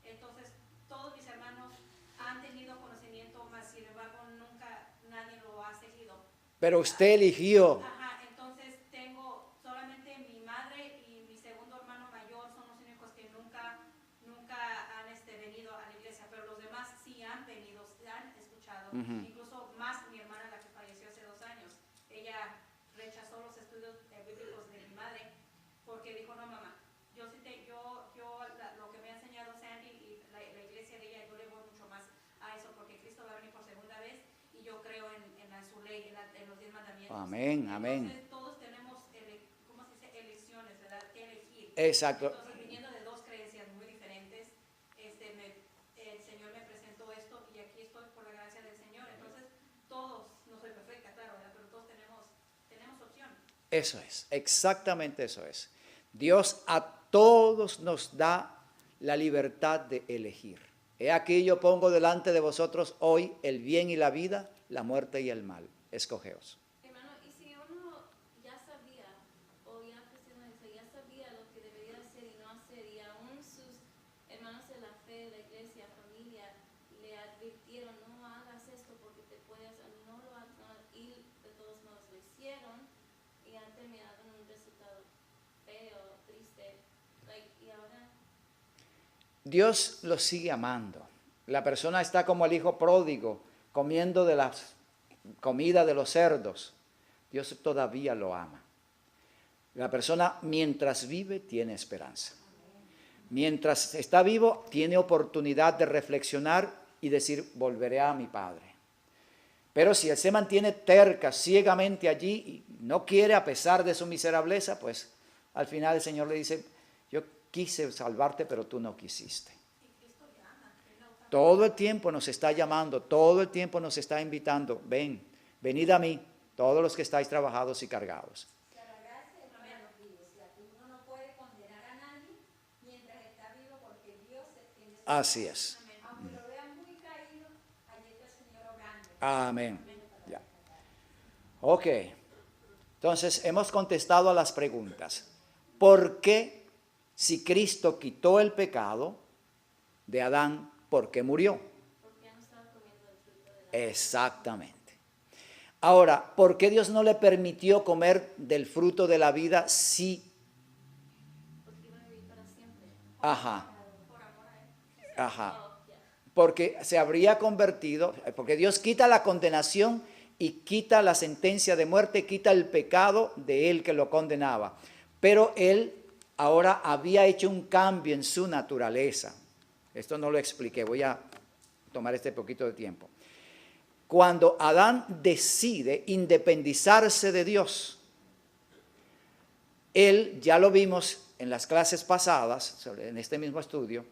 Speaker 7: Entonces, todos mis hermanos han tenido conocimiento, mas sin embargo nunca nadie lo ha seguido.
Speaker 1: Pero usted eligió.
Speaker 7: Ajá, entonces tengo solamente mi madre y mi segundo hermano mayor son los únicos que nunca han venido a la iglesia, pero los demás sí han venido, han escuchado. Incluso más mi hermana, la que falleció hace 2 años, ella rechazó los estudios bíblicos de mi madre porque dijo, no mamá, lo que me ha enseñado Sandy y la iglesia de ella, yo le voy mucho más a eso, porque Cristo va a venir por segunda vez y yo creo en su ley, en los 10 mandamientos.
Speaker 1: Amén, amén.
Speaker 7: Entonces todos tenemos, ¿cómo se dice? Elecciones, ¿verdad? Que elegir.
Speaker 1: Exacto.
Speaker 7: Entonces, viniendo de dos creencias muy diferentes, el Señor me presentó esto y aquí estoy por la gracia del Señor. Entonces, todos, no soy perfecta, claro, ¿verdad? Pero todos tenemos opción.
Speaker 1: Eso es, exactamente eso es. Dios a todos nos da la libertad de elegir. He aquí yo pongo delante de vosotros hoy el bien y la vida, la muerte y el mal. Escogeos.
Speaker 2: Hermano, y si uno ya sabía, o ya cristianamente, ya sabía lo que debería hacer y no hacer, y aún sus hermanos de la fe, la iglesia, familia, le advirtieron, no hagas esto porque te puedes, no lo hagas, y de todos modos lo hicieron, y han terminado en un resultado feo, triste, y ahora...
Speaker 1: Dios los sigue amando. La persona está como el hijo pródigo, comiendo de la comida de los cerdos. Dios todavía lo ama. La persona mientras vive tiene esperanza. Mientras está vivo tiene oportunidad de reflexionar y decir, volveré a mi Padre. Pero si él se mantiene terca, ciegamente allí y no quiere a pesar de su miserableza, pues al final el Señor le dice, yo quise salvarte, pero tú no quisiste. Todo el tiempo nos está llamando, todo el tiempo nos está invitando, venid a mí, todos los que estáis trabajados y cargados. Así es. Amén. Ya. Ok. Entonces hemos contestado a las preguntas. ¿Por qué si Cristo quitó el pecado de Adán, por qué murió?
Speaker 2: Porque no estaba comiendo el fruto de la...
Speaker 1: Exactamente. Ahora, ¿por qué Dios no le permitió comer del fruto de la vida si...
Speaker 2: Porque iba a vivir para siempre.
Speaker 1: Ajá.
Speaker 2: Por amor a él.
Speaker 1: Ajá.
Speaker 2: Oh, ya.
Speaker 1: Porque se habría convertido, porque Dios quita la condenación y quita la sentencia de muerte, quita el pecado de él que lo condenaba. Pero él ahora había hecho un cambio en su naturaleza. Esto no lo expliqué, voy a tomar este poquito de tiempo. Cuando Adán decide independizarse de Dios, él, ya lo vimos en las clases pasadas, en este mismo estudio,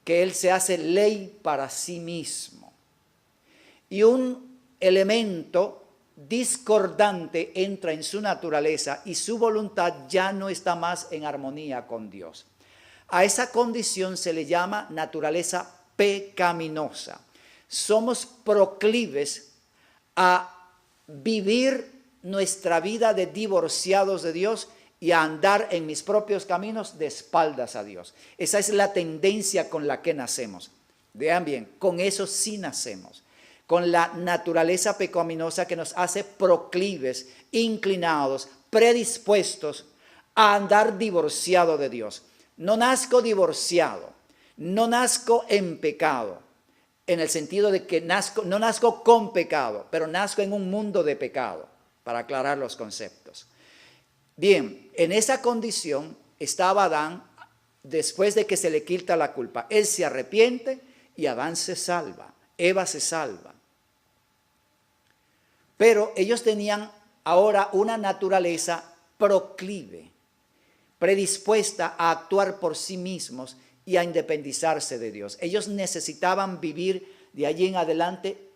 Speaker 1: que él se hace ley para sí mismo. Y un elemento discordante entra en su naturaleza y su voluntad ya no está más en armonía con Dios. A esa condición se le llama naturaleza pecaminosa. Somos proclives a vivir nuestra vida de divorciados de Dios y a andar en mis propios caminos de espaldas a Dios. Esa es la tendencia con la que nacemos. Vean bien, con eso sí nacemos. Con la naturaleza pecaminosa que nos hace proclives, inclinados, predispuestos a andar divorciado de Dios. No nazco divorciado, no nazco en pecado, en el sentido de que no nazco con pecado, pero nazco en un mundo de pecado, para aclarar los conceptos. Bien, en esa condición estaba Adán después de que se le quita la culpa. Él se arrepiente y Adán se salva, Eva se salva. Pero ellos tenían ahora una naturaleza proclive, predispuesta a actuar por sí mismos y a independizarse de Dios. Ellos necesitaban vivir de allí en adelante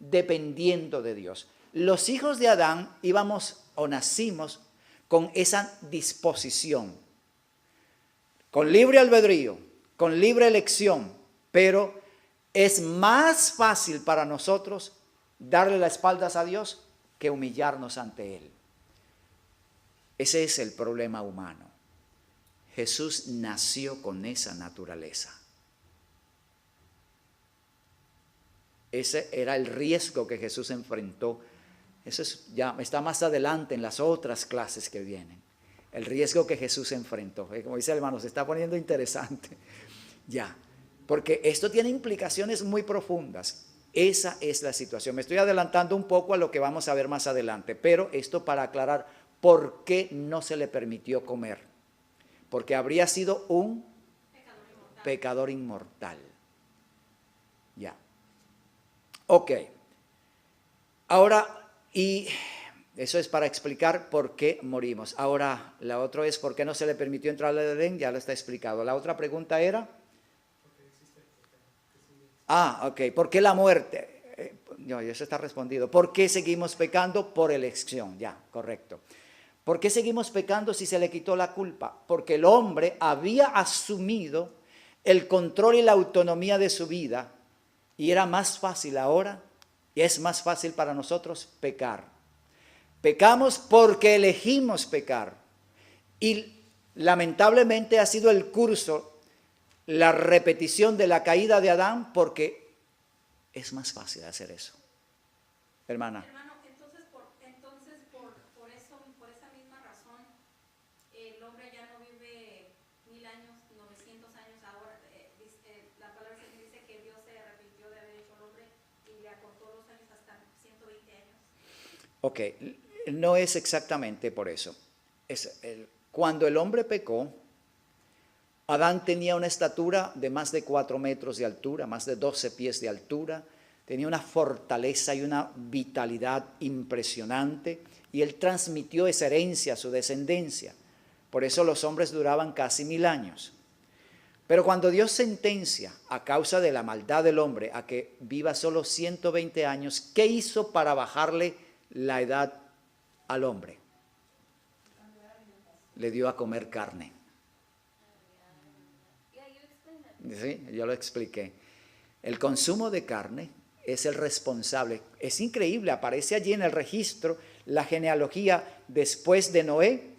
Speaker 1: dependiendo de Dios. Los hijos de Adán íbamos o nacimos con esa disposición, con libre albedrío, con libre elección, pero es más fácil para nosotros darle las espaldas a Dios que humillarnos ante Él. Ese es el problema humano. Jesús nació con esa naturaleza. Ese era el riesgo que Jesús enfrentó. Eso ya está más adelante en las otras clases que vienen. El riesgo que Jesús enfrentó. Como dice el hermano, se está poniendo interesante. Ya, porque esto tiene implicaciones muy profundas. Esa es la situación. Me estoy adelantando un poco a lo que vamos a ver más adelante, pero esto para aclarar por qué no se le permitió comer. Porque habría sido un pecador inmortal. Ya. Ok. Ahora, y eso es para explicar por qué morimos. Ahora, la otra es por qué no se le permitió entrar al Edén, ya lo está explicado. La otra pregunta era... ok. ¿Por qué la muerte? No, eso está respondido. ¿Por qué seguimos pecando? Por elección. Ya, correcto. ¿Por qué seguimos pecando si se le quitó la culpa? Porque el hombre había asumido el control y la autonomía de su vida y era más fácil ahora, y es más fácil para nosotros pecar. Pecamos porque elegimos pecar y lamentablemente ha sido el curso, la repetición de la caída de Adán, porque es más fácil hacer eso. Hermana.
Speaker 7: Hermano, entonces por esa misma razón, el hombre ya no vive 1000 años, 900 años ahora. La palabra dice que Dios se arrepintió de haber hecho al hombre y le acortó los años hasta 120 años.
Speaker 1: Ok, no es exactamente por eso. Cuando el hombre pecó, Adán tenía una estatura de más de 4 metros de altura, más de 12 pies de altura, tenía una fortaleza y una vitalidad impresionante y él transmitió esa herencia a su descendencia. Por eso los hombres duraban casi 1000 años. Pero cuando Dios sentencia a causa de la maldad del hombre a que viva solo 120 años, ¿qué hizo para bajarle la edad al hombre? Le dio a comer carne. Sí, yo lo expliqué. El consumo de carne es el responsable. Es increíble, aparece allí en el registro la genealogía después de Noé,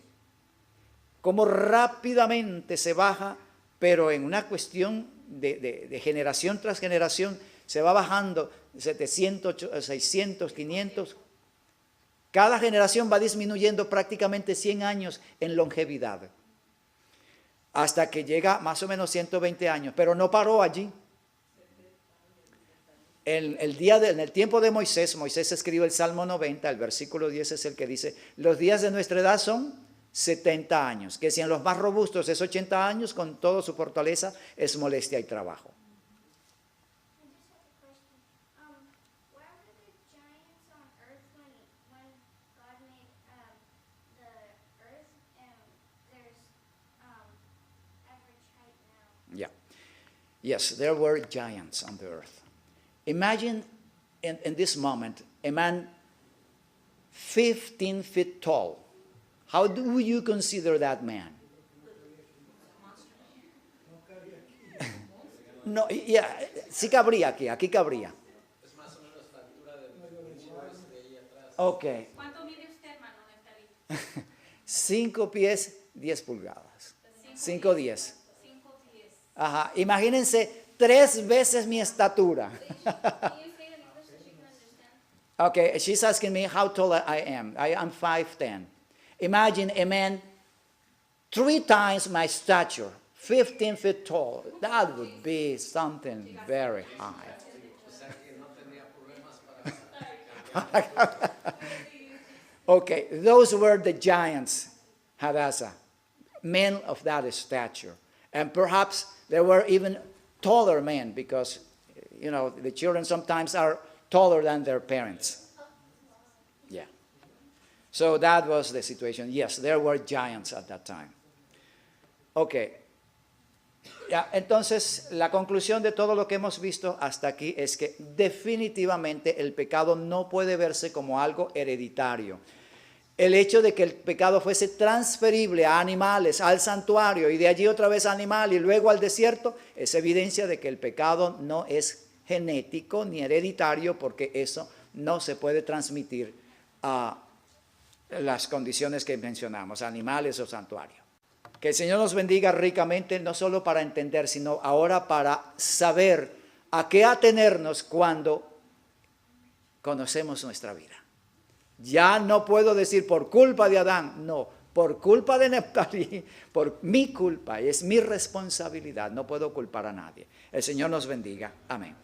Speaker 1: cómo rápidamente se baja, pero en una cuestión de generación tras generación, se va bajando 700, 600, 500. Cada generación va disminuyendo prácticamente 100 años en longevidad, hasta que llega más o menos 120 años, pero no paró allí. En el tiempo de Moisés escribe el Salmo 90, el versículo 10 es el que dice, los días de nuestra edad son 70 años, que si en los más robustos es 80 años, con toda su fortaleza es molestia y trabajo. Yeah. Yes, there were giants on the earth. Imagine in this moment a man 15 feet tall. How do you consider that man? No, sí cabría aquí cabría.
Speaker 3: Es más o menos la altura del muro de ahí atrás.
Speaker 1: Ok.
Speaker 7: ¿Cuánto mide usted, hermano Neftalí?
Speaker 1: 5 pies, 10 pulgadas. 5, 10.
Speaker 2: 5, 10.
Speaker 1: Ajá. Imagínense 3 veces mi estatura.
Speaker 2: Can you say it in English so she can understand?
Speaker 1: Okay, she's asking me how tall I am. I am 5'10". Imagine a man 3 times my stature, 15 feet tall. That would be something very high.
Speaker 3: O sea que no tenía problemas para...
Speaker 1: Okay, those were the giants, Hadassah, men of that stature. And perhaps there were even taller men because, you know, the children sometimes are taller than their parents. Yeah. So that was the situation. Yes, there were giants at that time. Okay. Ya, entonces, la conclusión de todo lo que hemos visto hasta aquí es que definitivamente el pecado no puede verse como algo hereditario. El hecho de que el pecado fuese transferible a animales, al santuario y de allí otra vez a animal y luego al desierto, es evidencia de que el pecado no es genético ni hereditario porque eso no se puede transmitir a las condiciones que mencionamos, animales o santuario. Que el Señor nos bendiga ricamente, no solo para entender, sino ahora para saber a qué atenernos cuando conocemos nuestra vida. Ya no puedo decir por culpa de Adán, no, por culpa de Neftalí, por mi culpa, es mi responsabilidad, no puedo culpar a nadie. El Señor nos bendiga, amén.